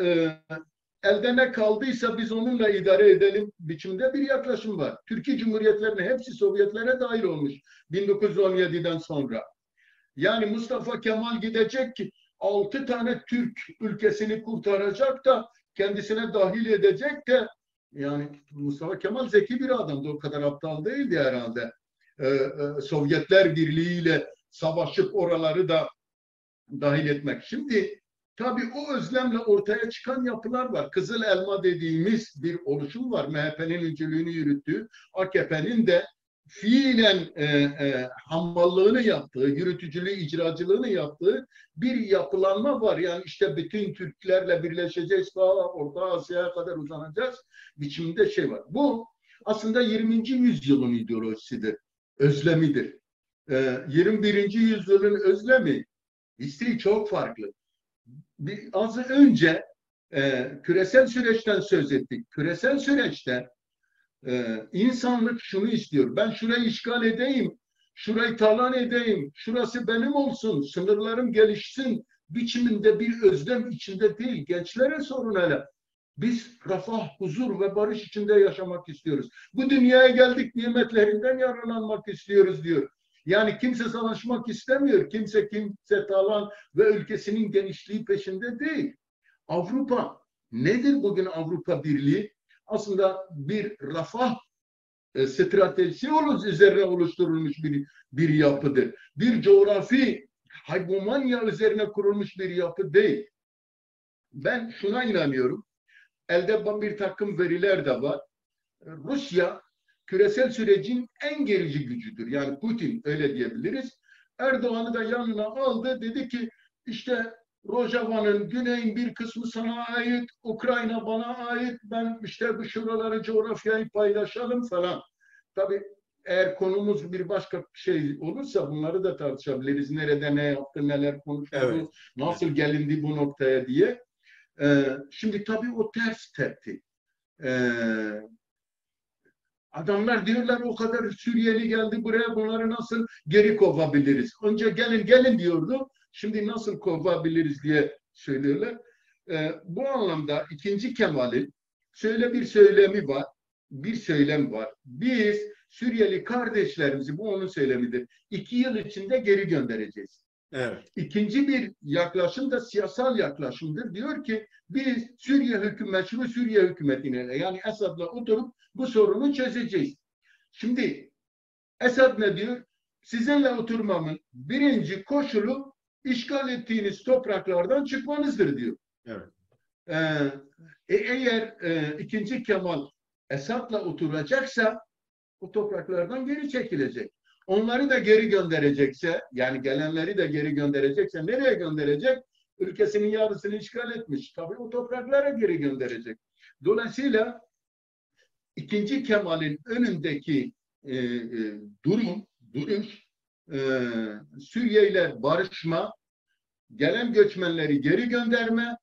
elde ne kaldıysa biz onunla idare edelim biçimde bir yaklaşım var. Türkiye Cumhuriyetlerinin hepsi Sovyetlere dahil olmuş 1917'den sonra. Yani Mustafa Kemal gidecek ki 6 tane Türk ülkesini kurtaracak da kendisine dahil edecek de, yani Mustafa Kemal zeki bir adamdı, o kadar aptal değildi herhalde. Sovyetler Birliği ile savaşıp oraları da dahil etmek. Şimdi tabii o özlemle ortaya çıkan yapılar var. Kızıl Elma dediğimiz bir oluşum var. MHP'nin öncülüğünü yürüttüğü, AKP'nin de fiilen hammallığını yaptığı, yürütücülüğü, icracılığını yaptığı bir yapılanma var. Yani işte bütün Türklerle birleşeceğiz, daha Orta Asya'ya kadar uzanacağız biçiminde şey var. Bu aslında 20. yüzyılın ideolojisidir, özlemidir. 21. yüzyılın özlemi, isteği çok farklı. Az önce küresel süreçten söz ettik. Küresel süreçte insanlık şunu istiyor. Ben şurayı işgal edeyim, şurayı talan edeyim, şurası benim olsun, sınırlarım gelişsin biçiminde bir özlem içinde değil. Gençlere sorun hele. Biz refah, huzur ve barış içinde yaşamak istiyoruz. Bu dünyaya geldik, nimetlerinden yararlanmak istiyoruz diyor. Yani kimse savaşmak istemiyor. Kimse talan ve ülkesinin genişliği peşinde değil. Avrupa nedir bugün Avrupa Birliği? Aslında bir refah stratejisi üzerine oluşturulmuş bir yapıdır. Bir coğrafi hegemonya üzerine kurulmuş bir yapı değil. Ben şuna inanıyorum. Elde bir takım veriler de var. Rusya küresel sürecin en gerici gücüdür. Yani Putin öyle diyebiliriz. Erdoğan'ı da yanına aldı. Dedi ki işte Rojava'nın güneyin bir kısmı sana ait, Ukrayna bana ait. Ben işte bu şuraları coğrafyayı paylaşalım falan. Tabii eğer konumuz bir başka şey olursa bunları da tartışabiliriz. Nerede ne yaptı, neler konuşuldu, Evet. nasıl gelindi bu noktaya diye. Şimdi tabii o ters tepti. Adamlar diyorlar o kadar Suriyeli geldi buraya, bunları nasıl geri kovabiliriz? Önce gelin diyordu. Şimdi nasıl kovabiliriz diye söylüyorlar. Bu anlamda ikinci Kemal'in şöyle bir söylemi var. Bir söylem var. Biz Suriyeli kardeşlerimizi, bu onun söylemidir, 2 yıl içinde geri göndereceğiz. Evet. İkinci bir yaklaşım da siyasal yaklaşımdır. Diyor ki biz meşru Suriye hükümetiyle, yani Esad'la oturup bu sorunu çözeceğiz. Şimdi Esad ne diyor? Sizinle oturmamın birinci koşulu işgal ettiğiniz topraklardan çıkmanızdır diyor. Evet. Eğer ikinci Kemal Esad'la oturacaksa o topraklardan geri çekilecek. Onları da geri gönderecekse, yani gelenleri de geri gönderecekse nereye gönderecek? Ülkesinin yarısını işgal etmiş. Tabii o topraklara geri gönderecek. Dolayısıyla ikinci Kemal'in önündeki duruş, Suriye ile barışma, gelen göçmenleri geri gönderme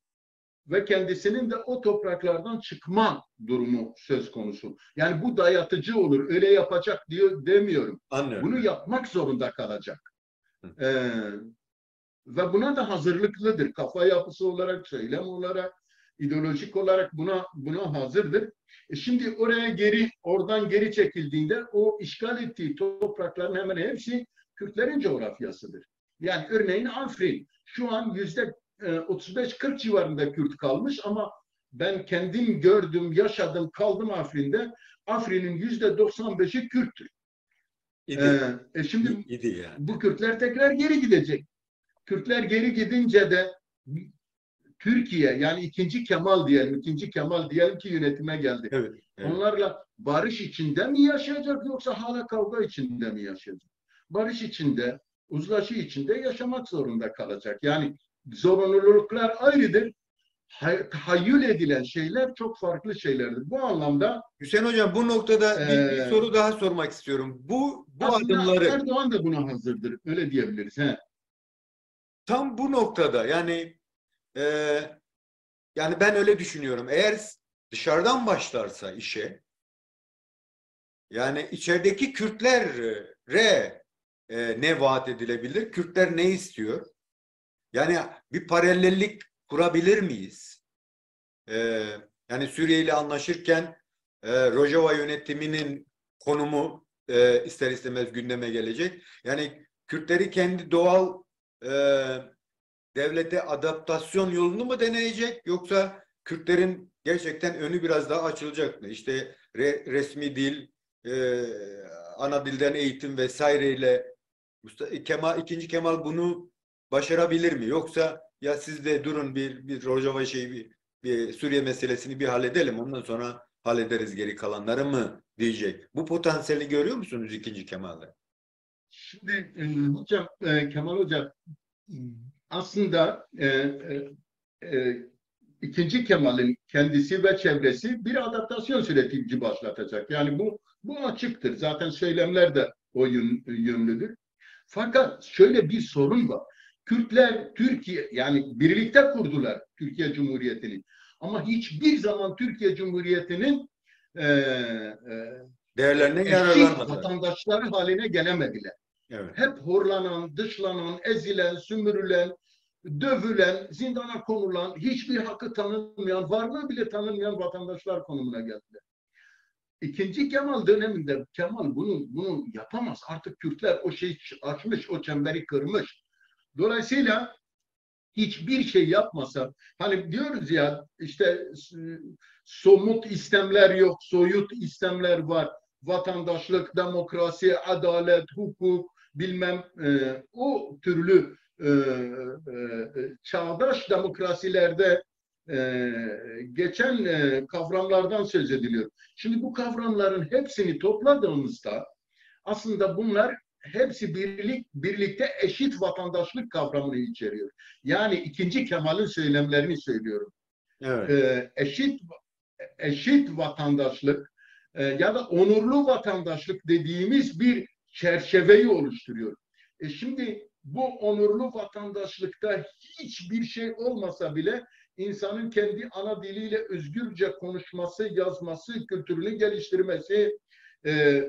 ve kendisinin de o topraklardan çıkma durumu söz konusu. Yani bu dayatıcı olur, öyle yapacak diyor demiyorum. Anlıyorum. Bunu yapmak zorunda kalacak. Ve buna da hazırlıklıdır. Kafa yapısı olarak, söylem olarak, ideolojik olarak buna hazırdır. Şimdi oradan geri çekildiğinde o işgal ettiği toprakların hemen hepsi Kürtlerin coğrafyasıdır. Yani örneğin Afrin şu an %35-40 civarında Kürt kalmış ama ben kendim gördüm, yaşadım, kaldım Afrin'de. Afrin'in %95'i Kürttür. Şimdi İdi yani. bu Kürtler tekrar geri gidecek. Kürtler geri gidince de Türkiye, yani ikinci Kemal diyelim ki yönetime geldi. Evet. Onlarla barış içinde mi yaşayacak yoksa hala kavga içinde mi yaşayacak? Barış içinde, uzlaşı içinde yaşamak zorunda kalacak. Yani zorunluluklar ayrıdır. Tahayyül edilen şeyler çok farklı şeylerdir. Bu anlamda Hüseyin Hocam, bu noktada bir soru daha sormak istiyorum. Bu aslında adımları Erdoğan da buna hazırdır. Öyle diyebiliriz. tam bu noktada yani ben öyle düşünüyorum. Eğer dışarıdan başlarsa işe, yani içerideki Kürtlere ne vaat edilebilir? Kürtler ne istiyor? Yani bir paralellik kurabilir miyiz? Yani Suriye ile anlaşırken Rojava yönetiminin konumu ister istemez gündeme gelecek. Yani Kürtleri kendi doğal devlete adaptasyon yolunu mu deneyecek, yoksa Kürtlerin gerçekten önü biraz daha açılacak mı? İşte resmi dil, ana dilden eğitim vesaireyle ikinci Kemal bunu başarabilir mi? Yoksa ya siz de durun bir Rojava bir Suriye meselesini bir halledelim, ondan sonra hallederiz geri kalanları mı diyecek. Bu potansiyeli görüyor musunuz ikinci Kemal'de? Şimdi hocam, Kemal Hocam, aslında ikinci Kemal'in kendisi ve çevresi bir adaptasyon süreci başlatacak. Yani bu açıktır. Zaten söylemler de o yönlüdür. Fakat şöyle bir sorun var. Kürtler Türkiye, yani birlikte kurdular Türkiye Cumhuriyeti'ni. Ama hiçbir zaman Türkiye Cumhuriyeti'nin e, Değerlerine eşit yararlanmadılar. vatandaşları haline gelemediler. Evet. Hep horlanan, dışlanan, ezilen, sömürülen, dövülen, zindana konulan, hiçbir hakkı tanınmayan, varlığı bile tanınmayan vatandaşlar konumuna geldiler. İkinci Kemal döneminde Kemal bunu yapamaz. Artık Kürtler o şeyi açmış, o çemberi kırmış. Dolayısıyla hiçbir şey yapmasa, hani diyoruz ya işte somut istemler yok, soyut istemler var. Vatandaşlık, demokrasi, adalet, hukuk, bilmem o türlü çağdaş demokrasilerde geçen kavramlardan söz ediliyor. Şimdi bu kavramların hepsini topladığımızda aslında bunlar hepsi birlikte eşit vatandaşlık kavramını içeriyor. Yani ikinci Kemal'in söylemlerini söylüyorum. Evet. Eşit vatandaşlık ya da onurlu vatandaşlık dediğimiz bir çerçeveyi oluşturuyor. Şimdi bu onurlu vatandaşlıkta hiçbir şey olmasa bile insanın kendi ana diliyle özgürce konuşması, yazması, kültürünü geliştirmesi,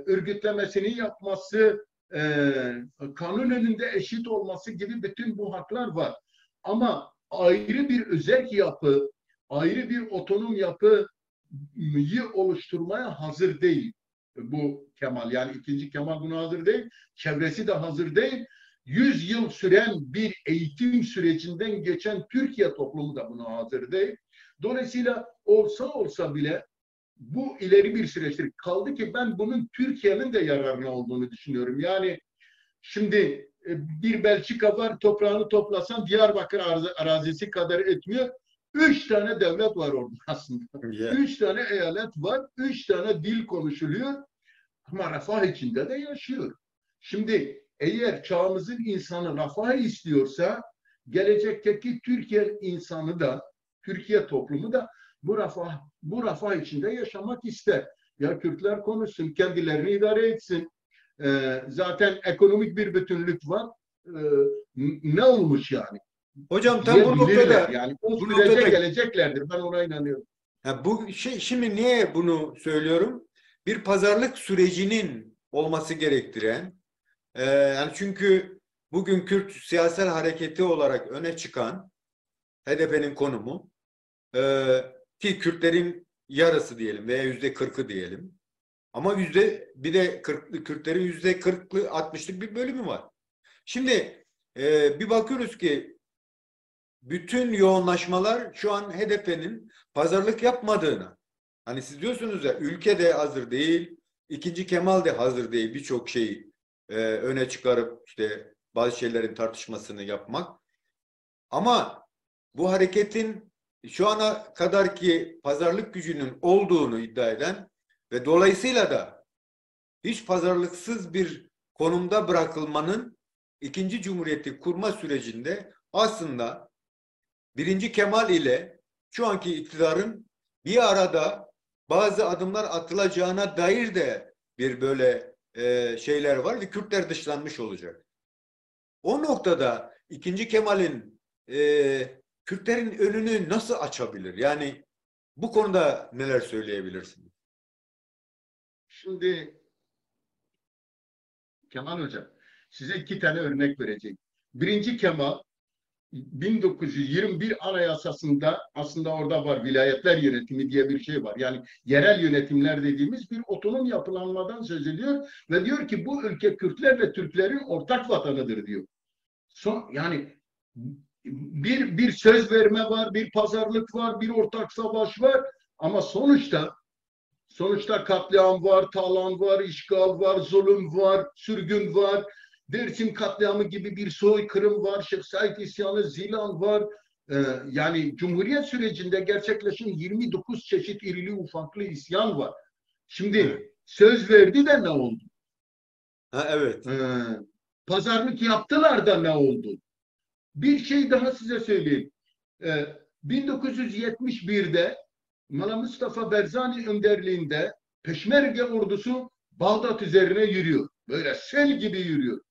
örgütlemesini yapması, kanun önünde eşit olması gibi bütün bu haklar var. Ama ayrı bir özerk yapı, ayrı bir otonom yapıyı oluşturmaya hazır değil bu Kemal. Yani ikinci Kemal buna hazır değil. Çevresi de hazır değil. 100 yıl süren bir eğitim sürecinden geçen Türkiye toplumu da buna hazır değil. Dolayısıyla olsa bile bu ileri bir süreçtir. Kaldı ki ben bunun Türkiye'nin de yararına olduğunu düşünüyorum. Yani şimdi bir Belçika var, toprağını toplasan Diyarbakır arazisi kadar etmiyor. 3 tane devlet var orada aslında. Yeah. 3 tane eyalet var, 3 tane dil konuşuluyor ama refah içinde de yaşıyor. Şimdi eğer çağımızın insanı refah istiyorsa gelecekteki Türkiye insanı da, Türkiye toplumu da bu refah içinde yaşamak ister. Ya Kürtler konuşsun, kendilerini idare etsin. Zaten ekonomik bir bütünlük var. Ne olmuş yani? Hocam tam bu Diyebilirler. noktada Yani o bu sürece noktada geleceklerdir. Ben ona inanıyorum. bu şey şimdi niye bunu söylüyorum? Bir pazarlık sürecinin olması gerektiren yani çünkü bugün Kürt siyasal hareketi olarak öne çıkan HDP'nin konumu ki Kürtlerin yarısı diyelim veya %40'ı diyelim. Ama bir de Kürtlerin %40'lı 60'lık bir bölümü var. Şimdi bir bakıyoruz ki bütün yoğunlaşmalar şu an HDP'nin pazarlık yapmadığına. Hani siz diyorsunuz ya ülke de hazır değil, ikinci Kemal de hazır değil birçok şeyi öne çıkarıp işte bazı şeylerin tartışmasını yapmak. Ama bu hareketin şu ana kadarki pazarlık gücünün olduğunu iddia eden ve dolayısıyla da hiç pazarlıksız bir konumda bırakılmanın ikinci Cumhuriyeti kurma sürecinde aslında birinci Kemal ile şu anki iktidarın bir arada bazı adımlar atılacağına dair de bir böyle şeyler var ve Kürtler dışlanmış olacak. O noktada ikinci Kemal'in Kürtlerin önünü nasıl açabilir? Yani bu konuda neler söyleyebilirsiniz? Şimdi Kemal Hocam, size 2 tane örnek vereceğim. Birinci Kemal 1921 Anayasası'nda aslında orada var vilayetler yönetimi diye bir şey var. Yani yerel yönetimler dediğimiz bir otonom yapılanmadan söz ediyor ve diyor ki bu ülke Kürtler ve Türklerin ortak vatanıdır diyor. Yani bir söz verme var, bir pazarlık var, bir ortak savaş var ama sonuçta katliam var, talan var, işgal var, zulüm var, sürgün var. Dersim katliamı gibi bir soykırım var, Şeyh Said isyanı, Zilan var. yani Cumhuriyet sürecinde gerçekleşen 29 çeşit irili ufaklı isyan var. Şimdi Evet. söz verdi de ne oldu? Ha, evet. Pazarlık yaptılar da ne oldu? Bir şey daha size söyleyeyim. 1971'de Mala Mustafa Berzani önderliğinde Peşmerge ordusu Bağdat üzerine yürüyor. Böyle sel gibi yürüyor.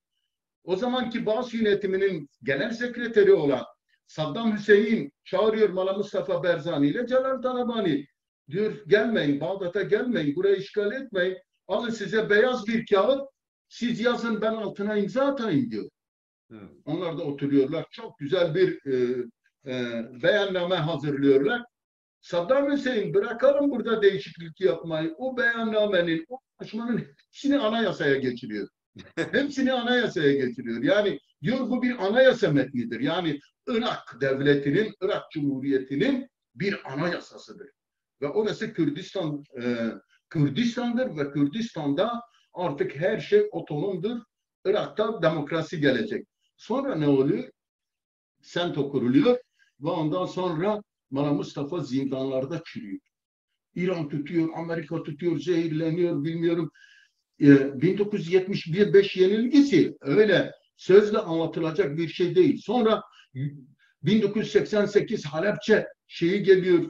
O zamanki Baas yönetiminin genel sekreteri olan Saddam Hüseyin çağırıyor Mala Mustafa Berzani ile Celal Talabani. Diyor gelmeyin, Bağdat'a gelmeyin, burayı işgal etmeyin. Alın size beyaz bir kağıt, siz yazın ben altına imza atayım diyor. Evet. Onlar da oturuyorlar. Çok güzel bir beyanname hazırlıyorlar. Saddam Hüseyin bırakalım burada değişiklik yapmayı. O beyannamenin, o anlaşmanın hepsini anayasaya geçiriyor. Hepsini anayasaya geçiriyor. Yani diyor bu bir anayasa metnidir. Yani Irak devletinin, Irak Cumhuriyeti'nin bir anayasasıdır. Ve orası Kürdistan'dır ve Kürdistan'da artık her şey otonomdur. Irak'ta demokrasi gelecek. Sonra ne oluyor? Sento kuruluyor ve ondan sonra Mala Mustafa zindanlarda çürüyor. İran tutuyor, Amerika tutuyor, zehirleniyor, bilmiyorum. 1975 yenilgisi öyle sözle anlatılacak bir şey değil. Sonra 1988 Halepçe şeyi geliyor,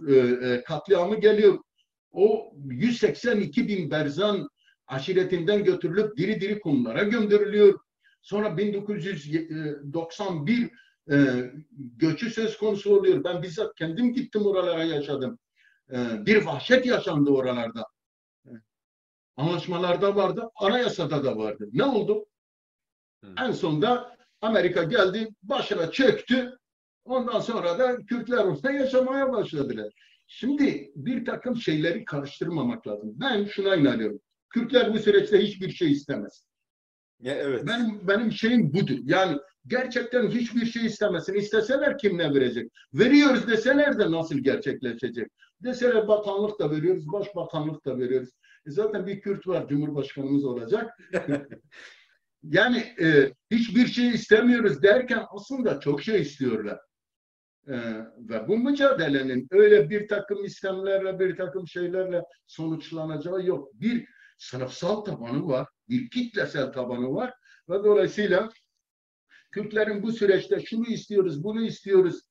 katliamı geliyor. O 182 bin Berzan aşiretinden götürülüp diri diri kumlara gönderiliyor. Sonra 1991 göçü söz konusu oluyor. Ben bizzat kendim gittim oralara yaşadım. Bir vahşet yaşandı oralarda. Anlaşmalarda vardı, anayasada da vardı. Ne oldu? En sonunda Amerika geldi, başına çöktü. Ondan sonra da Kürtler orada yaşamaya başladılar. Şimdi bir takım şeyleri karıştırmamak lazım. Ben şuna inanıyorum. Kürtler bu süreçte hiçbir şey istemez. Ya, evet. Benim şeyim budur. Yani gerçekten hiçbir şey istemesin. İsteseler kim ne verecek? Veriyoruz deseler de nasıl gerçekleşecek? Deseler bakanlık da veriyoruz, başbakanlık da veriyoruz. Zaten bir Kürt var, Cumhurbaşkanımız olacak. Yani hiçbir şey istemiyoruz derken aslında çok şey istiyorlar. Ve bu mücadelenin öyle bir takım istemlerle, bir takım şeylerle sonuçlanacağı yok. Bir sınıfsal tabanı var, bir kitlesel tabanı var ve dolayısıyla Kürtlerin bu süreçte şunu istiyoruz, bunu istiyoruz,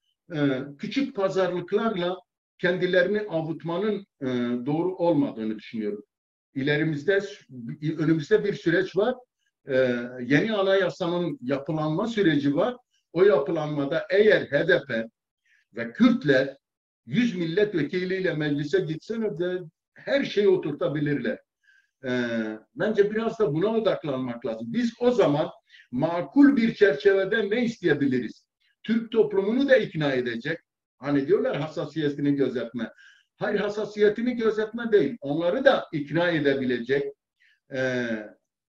küçük pazarlıklarla kendilerini avutmanın doğru olmadığını düşünüyorum. Önümüzde bir süreç var. Yeni anayasanın yapılanma süreci var. O yapılanmada eğer HDP ve Kürtler 100 milletvekiliyle meclise gitseler de her şeyi oturtabilirler. Bence biraz da buna odaklanmak lazım. Biz o zaman makul bir çerçevede ne isteyebiliriz? Türk toplumunu da ikna edecek. Hani diyorlar hassasiyetini gözetme. Hayır, hassasiyetini gözetme değil. Onları da ikna edebilecek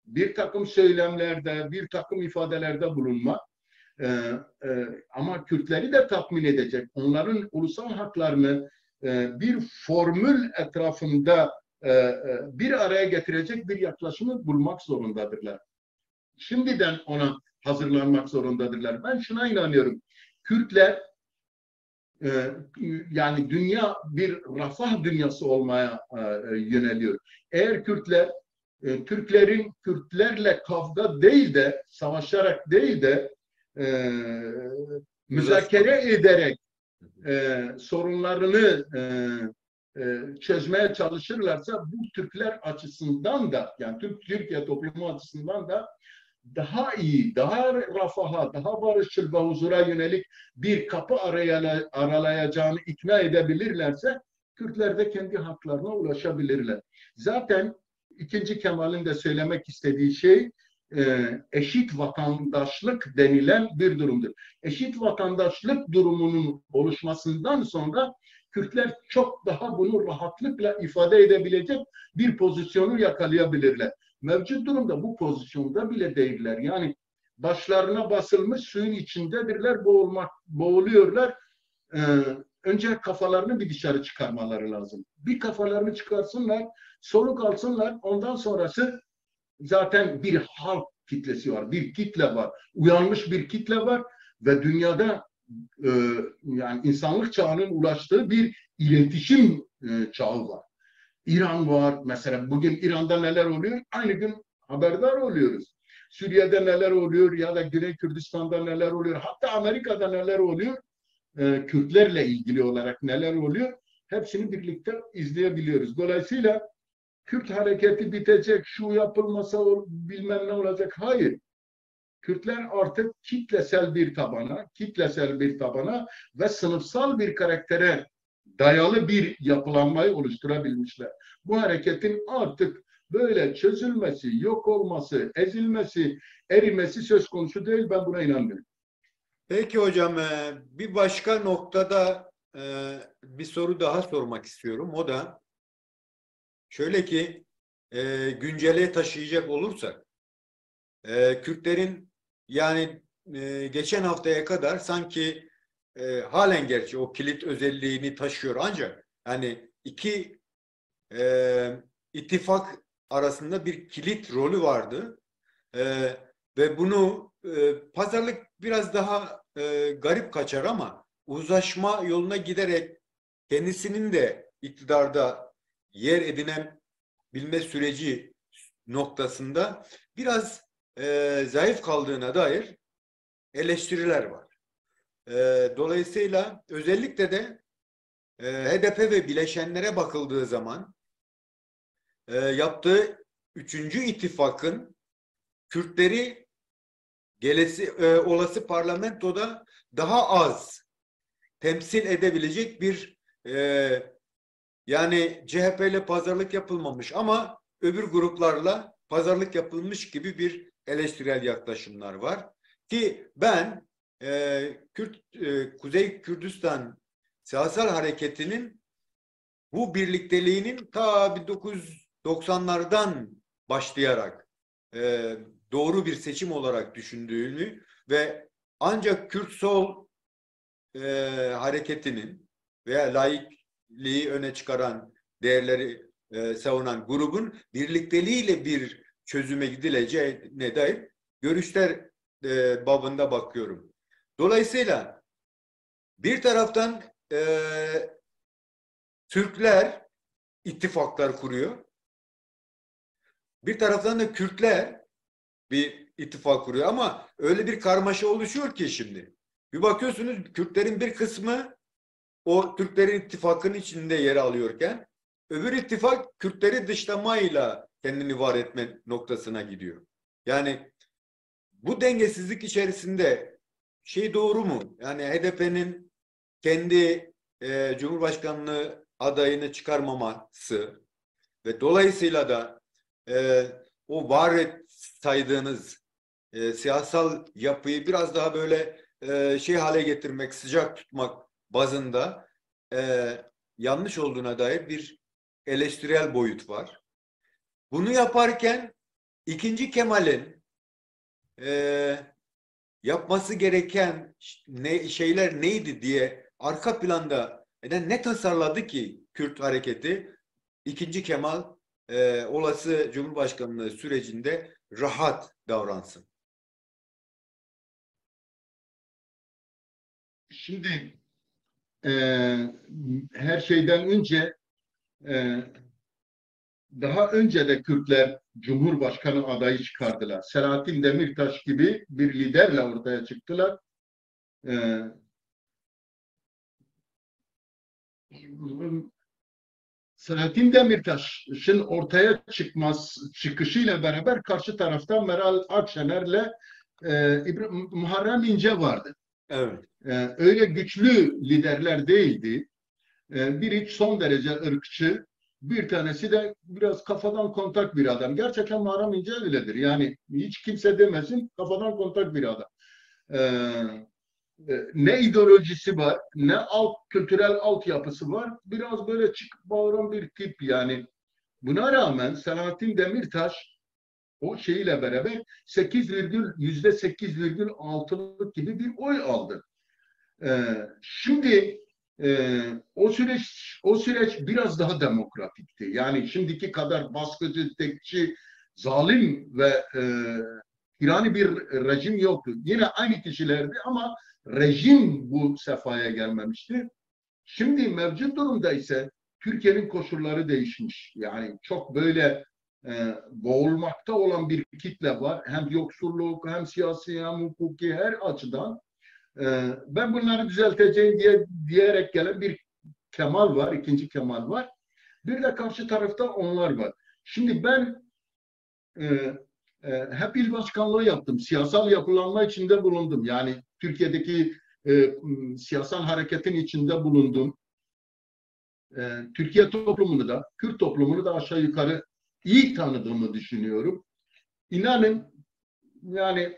bir takım söylemlerde, bir takım ifadelerde bulunmak. Ama Kürtleri de tatmin edecek. Onların ulusal haklarını bir formül etrafında bir araya getirecek bir yaklaşımı bulmak zorundadırlar. Şimdiden ona hazırlanmak zorundadırlar. Ben şuna inanıyorum. Kürtler yani dünya bir refah dünyası olmaya yöneliyor. Eğer Kürtler Türklerin Kürtlerle kavga değil de savaşarak değil de müzakere ederek sorunlarını çözmeye çalışırlarsa bu Türkler açısından da yani Türkiye toplumu açısından da daha iyi, daha refaha, daha barışçıl ve huzura yönelik bir kapı aralayacağını ikna edebilirlerse Kürtler de kendi haklarına ulaşabilirler. Zaten İkinci Kemal'in de söylemek istediği şey eşit vatandaşlık denilen bir durumdur. Eşit vatandaşlık durumunun oluşmasından sonra Kürtler çok daha bunu rahatlıkla ifade edebilecek bir pozisyonu yakalayabilirler. Mevcut durumda bu pozisyonda bile değiller. Yani başlarına basılmış suyun içindedirler, boğuluyorlar. Önce kafalarını bir dışarı çıkarmaları lazım. Bir kafalarını çıkarsınlar, soluk alsınlar. Ondan sonrası zaten bir halk kitlesi var, bir kitle var. Uyanmış bir kitle var ve dünyada e, yani insanlık çağının ulaştığı bir iletişim çağı var. İran var. Mesela bugün İran'da neler oluyor? Aynı gün haberdar oluyoruz. Suriye'de neler oluyor ya da Güney Kürdistan'da neler oluyor? Hatta Amerika'da neler oluyor? Kürtlerle ilgili olarak neler oluyor? Hepsini birlikte izleyebiliyoruz. Dolayısıyla Kürt hareketi bitecek, şu yapılmasa bilmem ne olacak. Hayır. Kürtler artık kitlesel bir tabana ve sınıfsal bir karaktere dayalı bir yapılanmayı oluşturabilmişler. Bu hareketin artık böyle çözülmesi, yok olması, ezilmesi, erimesi söz konusu değil. Ben buna inanmıyorum. Peki hocam, bir başka noktada bir soru daha sormak istiyorum. O da şöyle ki, güncele taşıyacak olursak, Kürtlerin yani geçen haftaya kadar sanki halen gerçi o kilit özelliğini taşıyor, ancak yani iki ittifak arasında bir kilit rolü vardı. Ve bunu pazarlık biraz daha garip kaçar ama uzlaşma yoluna giderek kendisinin de iktidarda yer edinebilme süreci noktasında biraz zayıf kaldığına dair eleştiriler var. Dolayısıyla özellikle de HDP ve bileşenlere bakıldığı zaman yaptığı üçüncü ittifakın Kürtleri olası parlamentoda daha az temsil edebilecek bir yani CHP ile pazarlık yapılmamış ama öbür gruplarla pazarlık yapılmış gibi bir eleştirel yaklaşımlar var. Ki ben Kuzey Kürdistan Siyasal Hareketi'nin bu birlikteliğinin ta 1990'lardan başlayarak doğru bir seçim olarak düşündüğünü ve ancak Kürt Sol hareketinin veya laikliği öne çıkaran değerleri savunan grubun birlikteliğiyle bir çözüme gidileceğine dair görüşler babında bakıyorum. Dolayısıyla bir taraftan Türkler ittifaklar kuruyor. Bir taraftan da Kürtler bir ittifak kuruyor ama öyle bir karmaşa oluşuyor ki şimdi. Bir bakıyorsunuz Kürtlerin bir kısmı o Türklerin ittifakının içinde yer alıyorken öbür ittifak Kürtleri dışlamayla kendini var etme noktasına gidiyor. Yani bu dengesizlik içerisinde şey doğru mu? Yani HDP'nin kendi Cumhurbaşkanlığı adayını çıkarmaması ve dolayısıyla da o var saydığınız siyasal yapıyı biraz daha böyle şey hale getirmek, sıcak tutmak bazında yanlış olduğuna dair bir eleştirel boyut var. Bunu yaparken ikinci Kemal'in yapması gereken şeyler neydi diye arka planda ne tasarladı ki Kürt hareketi ikinci Kemal olası Cumhurbaşkanlığı sürecinde rahat davransın? Şimdi e, her şeyden önce e, daha önce de Kürtler Cumhurbaşkanı adayı çıkardılar. Selahattin Demirtaş gibi bir liderle ortaya çıktılar. Ee, Selahattin Demirtaş'ın ortaya çıkışıyla beraber karşı tarafta Meral Akşener'le Muharrem İnce vardı. Evet. Öyle güçlü liderler değildi. Biri son derece ırkçı, bir tanesi de biraz kafadan kontak bir adam. Gerçekten Muharrem İnce öyledir. Yani hiç kimse demesin, kafadan kontak bir adam. Ne ideolojisi var, ne kültürel altyapısı var. Biraz böyle çıkıp bağıran bir tip yani. Buna rağmen Selahattin Demirtaş o şeyle beraber %8,6'lık gibi bir oy aldı. Şimdi o süreç biraz daha demokratikti. Yani şimdiki kadar baskıcı, tekçi, zalim ve tirani bir rejim yoktu. Yine aynı kişilerdi ama rejim bu sefaya gelmemiştir. Şimdi mevcut durumda ise Türkiye'nin koşulları değişmiş. Yani çok böyle boğulmakta olan bir kitle var. Hem yoksulluk, hem siyasi, hem hukuki her açıdan. Ben bunları düzelteceğim diyerek gelen bir Kemal var, ikinci Kemal var. Bir de karşı tarafta onlar var. Şimdi ben e, hep il başkanlığı yaptım. Siyasal yapılanma içinde bulundum. Yani Türkiye'deki siyasal hareketin içinde bulundum. Türkiye toplumunu da, Kürt toplumunu da aşağı yukarı iyi tanıdığımı düşünüyorum. İnanın yani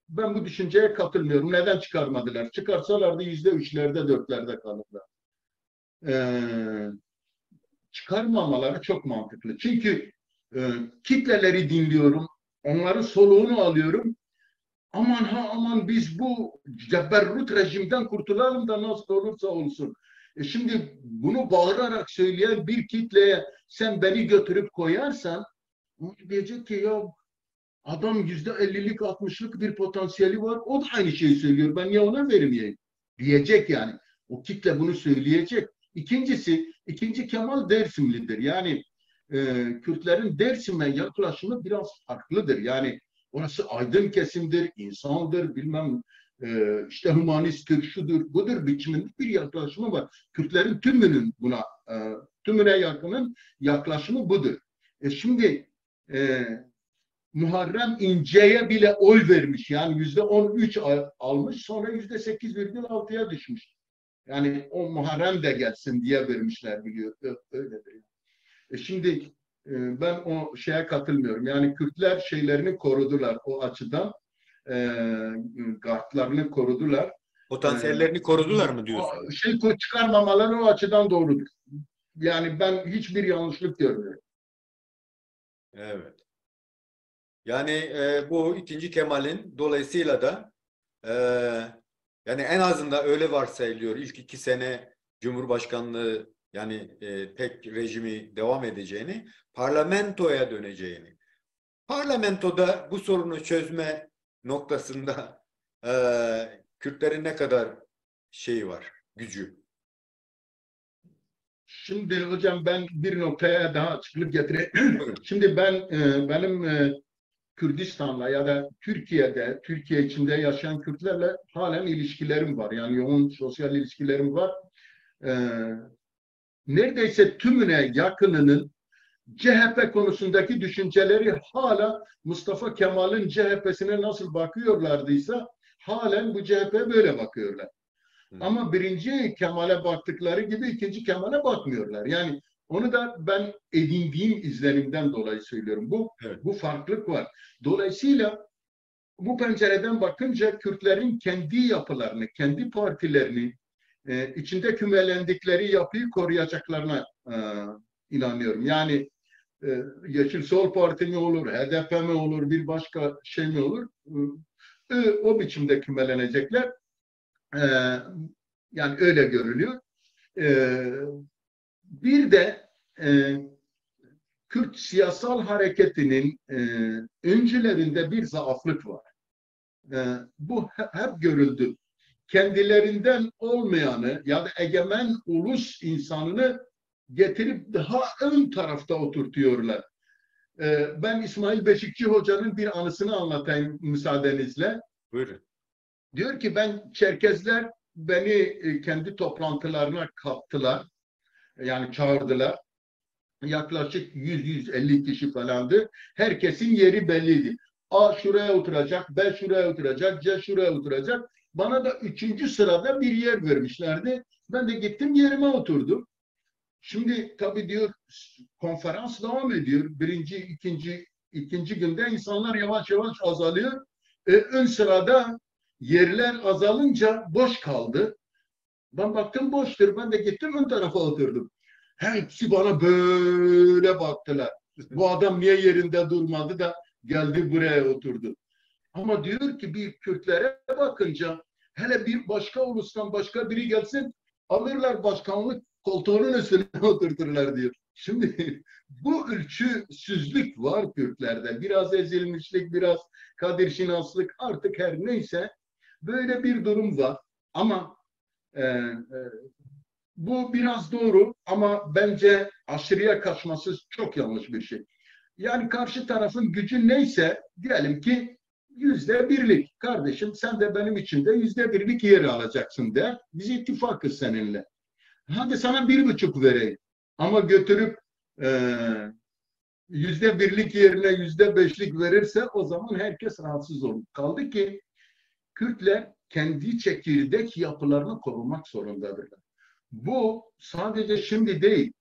ben bu düşünceye katılmıyorum. Neden çıkarmadılar? Çıkarsalardı %3'lerde, 4'lerde kalırlar. Çıkarmamaları çok mantıklı. Çünkü kitleleri dinliyorum, onların soluğunu alıyorum. Aman ha aman biz bu ceberrut rejimden kurtulalım da nasıl olursa olsun. Şimdi bunu bağırarak söyleyen bir kitleye sen beni götürüp koyarsan diyecek ki ya adam %50'lik 60'lık bir potansiyeli var. O da aynı şeyi söylüyor. Ben niye ona vermeyeyim? Diyecek yani. O kitle bunu söyleyecek. İkincisi, ikinci Kemal Dersimlidir. Yani Kürtlerin Dersim'e yaklaşımı biraz farklıdır. Yani orası aydın kesimdir, insandır, bilmem işte humanisttir, şudur, budur biçiminde bir yaklaşımı var. Kürtlerin tümünün buna, tümüne yakının yaklaşımı budur. Şimdi Muharrem İnce'ye bile oy vermiş. Yani %13 almış, sonra %8,6'ya düşmüş. Yani o Muharrem de gelsin diye vermişler biliyor. Öyledir. Şimdi ben o şeye katılmıyorum. Yani Kürtler şeylerini korudular o açıdan. Gardlarını korudular. Potansiyellerini korudular mı diyorsun? Şey çıkarmamaları o açıdan doğrudur. Yani ben hiçbir yanlışlık görmüyorum. Evet. Yani bu ikinci Kemal'in dolayısıyla da e, yani en azından öyle varsayılıyor. İlk 2 sene Cumhurbaşkanlığı yani tek rejimi devam edeceğini, parlamentoya döneceğini. Parlamentoda bu sorunu çözme noktasında Kürtlerin ne kadar şeyi var, gücü. Şimdi hocam ben bir noktaya daha açıklık getireyim. Buyurun. Şimdi benim Kürdistan'la ya da Türkiye'de, Türkiye içinde yaşayan Kürtlerle halen ilişkilerim var. Yani yoğun sosyal ilişkilerim var. Ee, Neredeyse tümüne yakınının CHP konusundaki düşünceleri hala Mustafa Kemal'in CHP'sine nasıl bakıyorlardıysa halen bu CHP böyle bakıyorlar. Ama birinci Kemal'e baktıkları gibi ikinci Kemal'e bakmıyorlar. Yani onu da ben edindiğim izlenimden dolayı söylüyorum. Evet. Bu farklılık var. Dolayısıyla bu pencereden bakınca Kürtlerin kendi yapılarını, kendi partilerini, içinde kümelendikleri yapıyı koruyacaklarına inanıyorum. Yani Yeşil Sol Parti mi olur, HDP mi olur, bir başka şey mi olur? O biçimde kümelenecekler. E, Yani öyle görülüyor. Bir de Kürt siyasal hareketinin öncülerinde bir zaaflık var. Bu hep görüldü. Kendilerinden olmayanı ya da egemen ulus insanını getirip daha ön tarafta oturtuyorlar. Ben İsmail Beşikçi Hoca'nın bir anısını anlatayım müsaadenizle. Buyurun. Diyor ki ben Çerkezler beni kendi toplantılarına kattılar. Yani çağırdılar. Yaklaşık 100-150 kişi falandı. Herkesin yeri belliydi. A şuraya oturacak, B şuraya oturacak, C şuraya oturacak. Bana da 3. sırada bir yer vermişlerdi. Ben de gittim yerime oturdum. Şimdi tabii diyor konferans devam ediyor. Birinci, ikinci günde insanlar yavaş yavaş azalıyor. Ön sırada yerler azalınca boş kaldı. Ben baktım boştur. Ben de gittim ön tarafa oturdum. Hepsi bana böyle baktılar. Bu adam niye yerinde durmadı da geldi buraya oturdu. Ama diyor ki bir Kürtlere bakınca hele bir başka ulustan başka biri gelsin alırlar başkanlık koltuğunun üstüne oturturlar diyor. Şimdi bu ölçüsüzlük var Kürtlerde. Biraz ezilmişlik, biraz kadirşinaslık artık her neyse Böyle bir durum var. Ama bu biraz doğru ama bence aşırıya kaçması çok yanlış bir şey. Yani karşı tarafın gücü neyse diyelim ki %1'lik. Kardeşim sen de benim için de %1'lik yer alacaksın de. Biz ittifakız seninle. Hadi sana 1,5 vereyim. Ama götürüp %1'lik yerine %5'lik verirse o zaman herkes rahatsız olur. Kaldı ki Kürtler kendi çekirdek yapılarını korumak zorundadırlar. Bu sadece şimdi değil,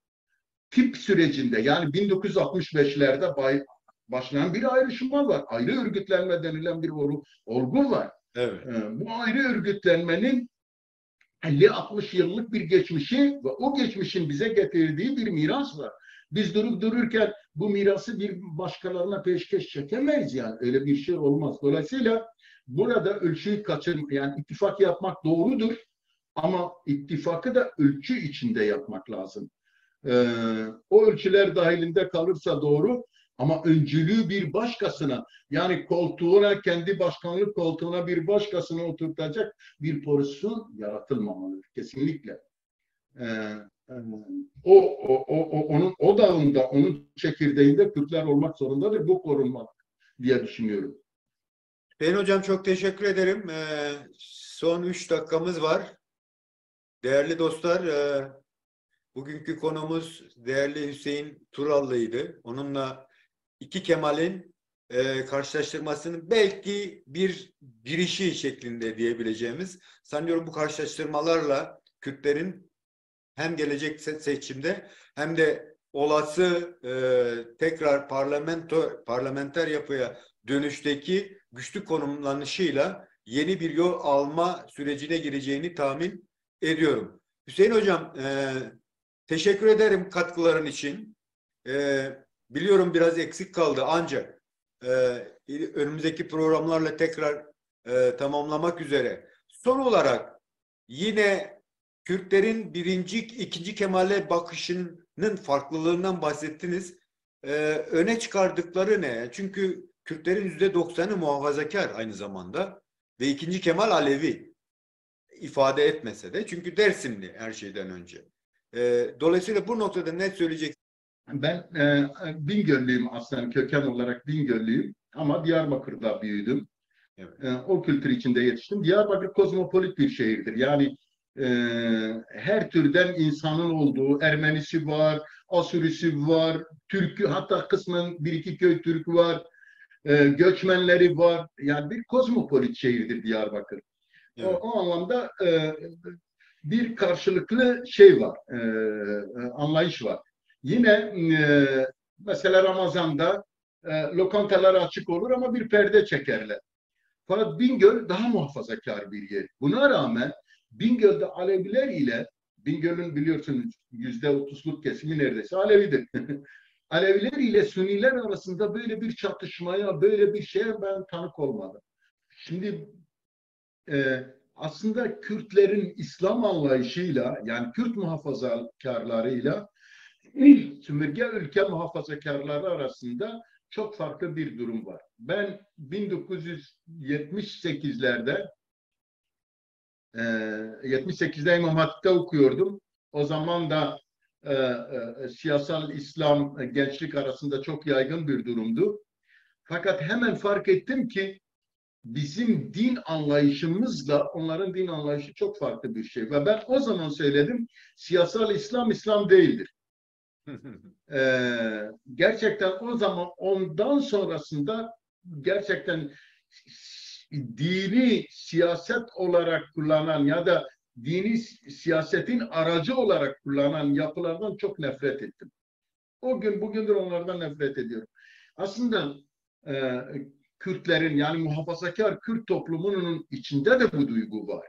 tip sürecinde yani 1965'lerde başlayan bir ayrışma var. Ayrı örgütlenme denilen bir olgu var. Evet. Bu ayrı örgütlenmenin 50-60 yıllık bir geçmişi ve o geçmişin bize getirdiği bir miras var. Biz durup dururken bu mirası bir başkalarına peşkeş çekemeyiz yani. Öyle bir şey olmaz. Dolayısıyla burada ölçüyü yani ittifak yapmak doğrudur ama ittifakı da ölçü içinde yapmak lazım. O ölçüler dahilinde kalırsa doğru ama öncülüğü bir başkasına yani koltuğuna kendi başkanlık koltuğuna bir başkasına oturtacak bir pozisyon yaratılmamalıdır. Kesinlikle. Onun odağında, onun çekirdeğinde Kürtler olmak zorundadır. Bu korunmak diye düşünüyorum. Sayın Hocam çok teşekkür ederim. Son 3 dakikamız var. Değerli dostlar, bugünkü konumuz değerli Hüseyin Turallı'ydı. Onunla iki Kemal'in karşılaştırmasının belki bir girişi şeklinde diyebileceğimiz. Sanıyorum bu karşılaştırmalarla Kürtlerin hem gelecek seçimde hem de olası tekrar parlamenter yapıya dönüşteki güçlü konumlanışıyla yeni bir yol alma sürecine gireceğini tahmin ediyorum. Hüseyin Hocam, teşekkür ederim katkıların için. Biliyorum biraz eksik kaldı ancak önümüzdeki programlarla tekrar tamamlamak üzere. Son olarak yine Kürtlerin ikinci Kemal'e bakışının farklılığından bahsettiniz. Öne çıkardıkları ne? Çünkü Kürtlerin %90'ı muhafazakar aynı zamanda ve ikinci Kemal Alevi ifade etmese de çünkü Dersimli her şeyden önce. Dolayısıyla bu noktada ne söyleyeceksin? Ben Bingöllüyüm aslında köken olarak Bingöllüyüm ama Diyarbakır'da büyüdüm. Evet. O kültür içinde yetiştim. Diyarbakır kozmopolit bir şehirdir. Yani her türden insanın olduğu Ermenisi var, Asurisi var, Türk'ü hatta kısmen bir iki köy Türk var, göçmenleri var. Yani bir kozmopolit şehirdir Diyarbakır. Evet. O anlamda bir karşılıklı şey var, anlayış var. Yine mesela Ramazan'da lokantalar açık olur ama bir perde çekerler. Fakat Bingöl daha muhafazakar bir yer. Buna rağmen Bingöl'de Aleviler ile Bingöl'ün biliyorsunuz %30'luk kesimi neredeyse Alevidir. Aleviler ile Sünniler arasında böyle bir çatışmaya, böyle bir şeye ben tanık olmadım. Şimdi aslında Kürtlerin İslam anlayışıyla yani Kürt muhafazakarlarıyla sömürge ülke muhafazakarları arasında çok farklı bir durum var. Ben 1978'lerde 78'de İmam Hatip'te okuyordum. O zaman da siyasal İslam gençlik arasında çok yaygın bir durumdu. Fakat hemen fark ettim ki bizim din anlayışımızla onların din anlayışı çok farklı bir şey. Ve ben o zaman söyledim, siyasal İslam, İslam değildir. Gerçekten o zaman ondan sonrasında gerçekten dini siyaset olarak kullanan ya da dini siyasetin aracı olarak kullanan yapılardan çok nefret ettim. O gün bugündür onlardan nefret ediyorum. Aslında Kürtlerin yani muhafazakar Kürt toplumunun içinde de bu duygu var.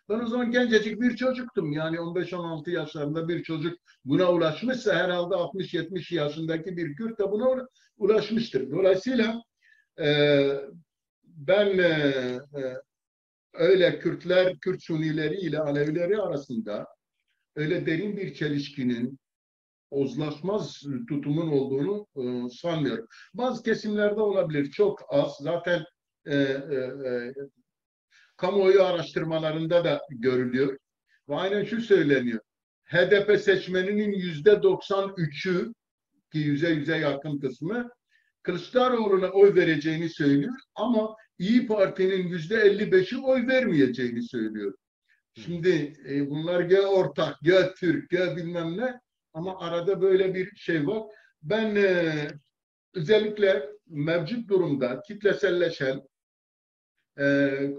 Ben o zaman gencecik bir çocuktum. Yani 15-16 yaşlarında bir çocuk buna ulaşmışsa herhalde 60-70 yaşındaki bir Kürt de buna ulaşmıştır. Dolayısıyla ben öyle Kürtler, Kürt Sunileri ile Alevileri arasında öyle derin bir çelişkinin, uzlaşmaz tutumun olduğunu sanmıyorum. Bazı kesimlerde olabilir, çok az. Zaten kamuoyu araştırmalarında da görülüyor. Ve aynen şu söyleniyor. HDP seçmeninin %93'ü ki yüze yakın kısmı Kılıçdaroğlu'na oy vereceğini söylüyor ama İyi Parti'nin %55'i oy vermeyeceğini söylüyor. Şimdi bunlar ya ortak, ya Türk, ya bilmem ne ama arada böyle bir şey var. Ben özellikle mevcut durumda kitleselleşen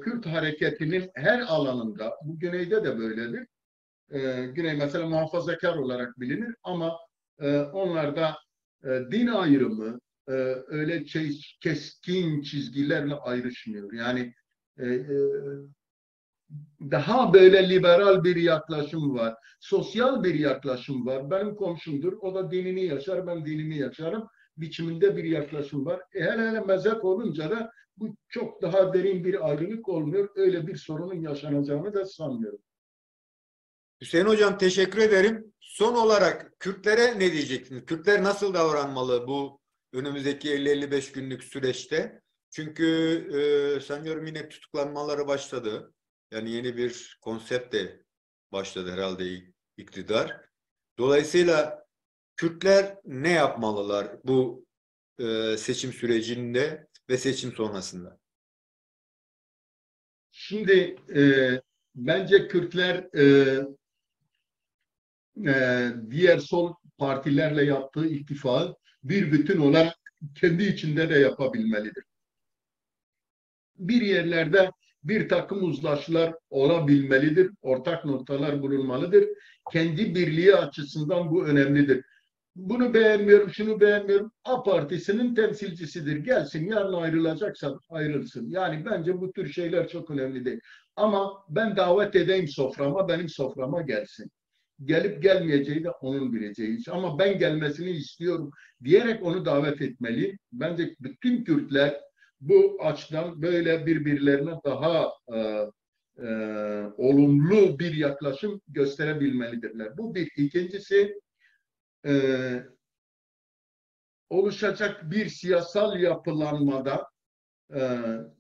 Kürt hareketinin her alanında, bu güneyde de böyledir. Güney mesela muhafazakar olarak bilinir ama onlarda din ayrımı öyle keskin çizgilerle ayrışmıyor. Yani daha böyle liberal bir yaklaşım var. Sosyal bir yaklaşım var. Benim komşumdur. O da dinini yaşar, ben dinimi yaşarım. Biçiminde bir yaklaşım var. Hele hele mezhep olunca da bu çok daha derin bir ayrılık olmuyor. Öyle bir sorunun yaşanacağını da sanmıyorum. Hüseyin Hocam teşekkür ederim. Son olarak Kürtlere ne diyeceksiniz? Kürtler nasıl davranmalı bu önümüzdeki 50-55 günlük süreçte? Çünkü sanıyorum yine tutuklanmaları başladı. Yani yeni bir konsept de başladı herhalde iktidar. Dolayısıyla Kürtler ne yapmalılar bu seçim sürecinde ve seçim sonrasında? Şimdi bence Kürtler diğer sol partilerle yaptığı ittifak bir bütün olarak kendi içinde de yapabilmelidir. Bir yerlerde bir takım uzlaşılar olabilmelidir, ortak noktalar bulunmalıdır. Kendi birliği açısından bu önemlidir. Bunu beğenmiyorum, şunu beğenmiyorum. A partisinin temsilcisidir. Gelsin, yarın ayrılacaksa ayrılsın. Yani bence bu tür şeyler çok önemli değil. Ama ben davet edeyim soframa, benim soframa gelsin. Gelip gelmeyeceği de onun bileceği iş. Ama ben gelmesini istiyorum diyerek onu davet etmeli. Bence bütün Kürtler bu açıdan böyle birbirlerine daha e, olumlu bir yaklaşım gösterebilmelidirler. Bu bir. İkincisi oluşacak bir siyasal yapılanmada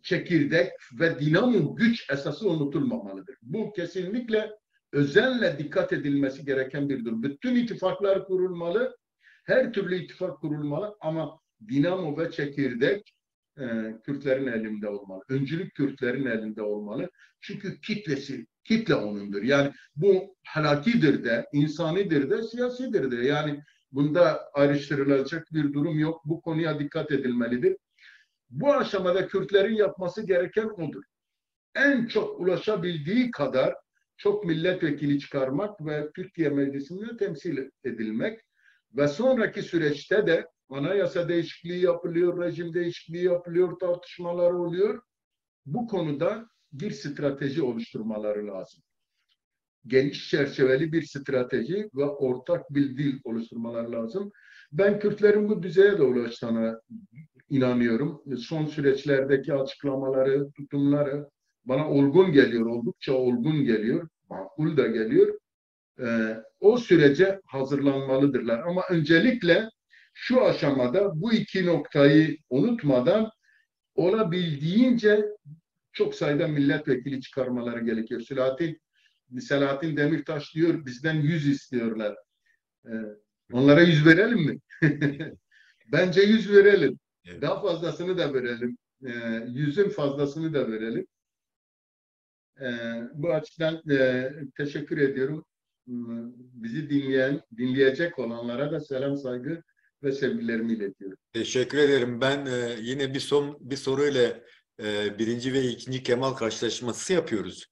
çekirdek ve dinamo güç esası unutulmamalıdır. Bu kesinlikle özenle dikkat edilmesi gereken bir durum. Bütün ittifaklar kurulmalı, her türlü ittifak kurulmalı ama dinamo ve çekirdek Kürtlerin elinde olmalı. Öncülük Kürtlerin elinde olmalı. Çünkü kitle onundur. Yani bu halakidir de, insanidir de, siyasidir de. Yani bunda ayrıştırılacak bir durum yok. Bu konuya dikkat edilmelidir. Bu aşamada Kürtlerin yapması gereken odur. En çok ulaşabildiği kadar çok milletvekili çıkarmak ve Türkiye Meclisi'nde temsil edilmek ve sonraki süreçte de anayasa değişikliği yapılıyor, rejim değişikliği yapılıyor, tartışmalar oluyor. Bu konuda bir strateji oluşturmaları lazım. Geniş çerçeveli bir strateji ve ortak bir dil oluşturmaları lazım. Ben Kürtlerin bu düzeye de ulaştığına inanıyorum. Son süreçlerdeki açıklamaları, tutumları bana olgun geliyor, oldukça olgun geliyor, makul da geliyor. O sürece hazırlanmalıdırlar. Ama öncelikle şu aşamada bu iki noktayı unutmadan olabildiğince çok sayıda milletvekili çıkarmaları gerekiyor. Selahattin Demirtaş diyor bizden 100 istiyorlar. Onlara 100 verelim mi? Bence 100 verelim. Evet. Daha fazlasını da verelim. 100'ün fazlasını da verelim. Bu açıdan teşekkür ediyorum. Bizi dinleyecek olanlara da selam, saygı ve sevgilerimi iletiyorum. Teşekkür ederim. Ben yine bir soruyla birinci ve ikinci Kemal karşılaşması yapıyoruz.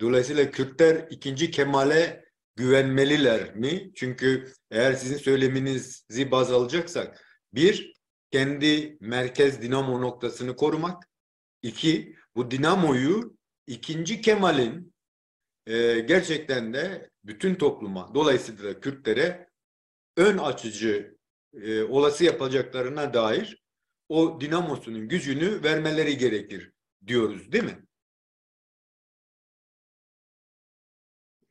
Dolayısıyla Kürtler ikinci Kemal'e güvenmeliler mi? Çünkü eğer sizin söyleminizi baz alacaksak, bir, kendi merkez dinamo noktasını korumak. İki, bu dinamoyu ikinci Kemal'in gerçekten de bütün topluma, dolayısıyla Kürtlere ön açıcı olası yapacaklarına dair o dinamosunun gücünü vermeleri gerekir diyoruz, değil mi?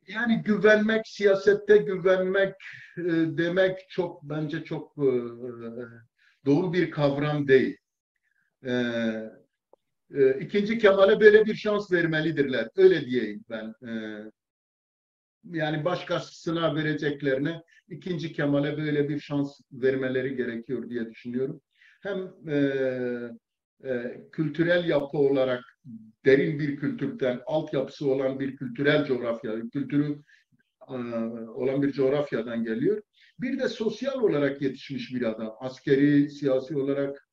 Yani güvenmek, siyasette güvenmek demek bence çok doğru bir kavram değil. İkinci Kemal'e böyle bir şans vermelidirler. Öyle diyeyim ben. Yani başkasına vereceklerine ikinci Kemal'e böyle bir şans vermeleri gerekiyor diye düşünüyorum. Hem kültürel yapı olarak derin bir kültürden, altyapısı olan bir kültürel coğrafya, kültürü olan bir coğrafyadan geliyor. Bir de sosyal olarak yetişmiş bir adam. Askeri, siyasi olarak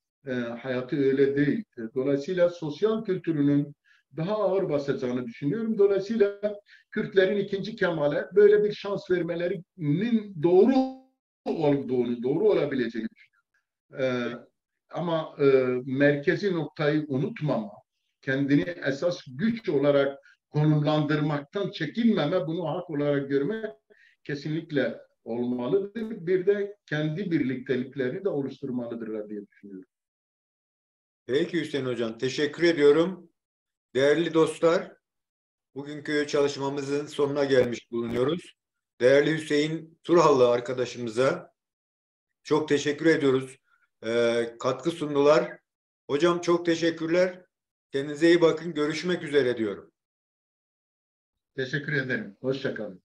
hayatı öyle değil. Dolayısıyla sosyal kültürünün daha ağır basacağını düşünüyorum. Dolayısıyla Kürtlerin ikinci Kemal'e böyle bir şans vermelerinin doğru olduğunu, doğru olabileceğini düşünüyorum. Ama merkezi noktayı unutmama, kendini esas güç olarak konumlandırmaktan çekinmeme, bunu hak olarak görme kesinlikle olmalıdır. Bir de kendi birlikteliklerini de oluşturmalıdırlar diye düşünüyorum. Peki Hüseyin Hocam, teşekkür ediyorum. Değerli dostlar, bugünkü çalışmamızın sonuna gelmiş bulunuyoruz. Değerli Hüseyin Turhallı arkadaşımıza çok teşekkür ediyoruz. Katkı sundular. Hocam çok teşekkürler. Kendinize iyi bakın. Görüşmek üzere diyorum. Teşekkür ederim. Hoşça kalın.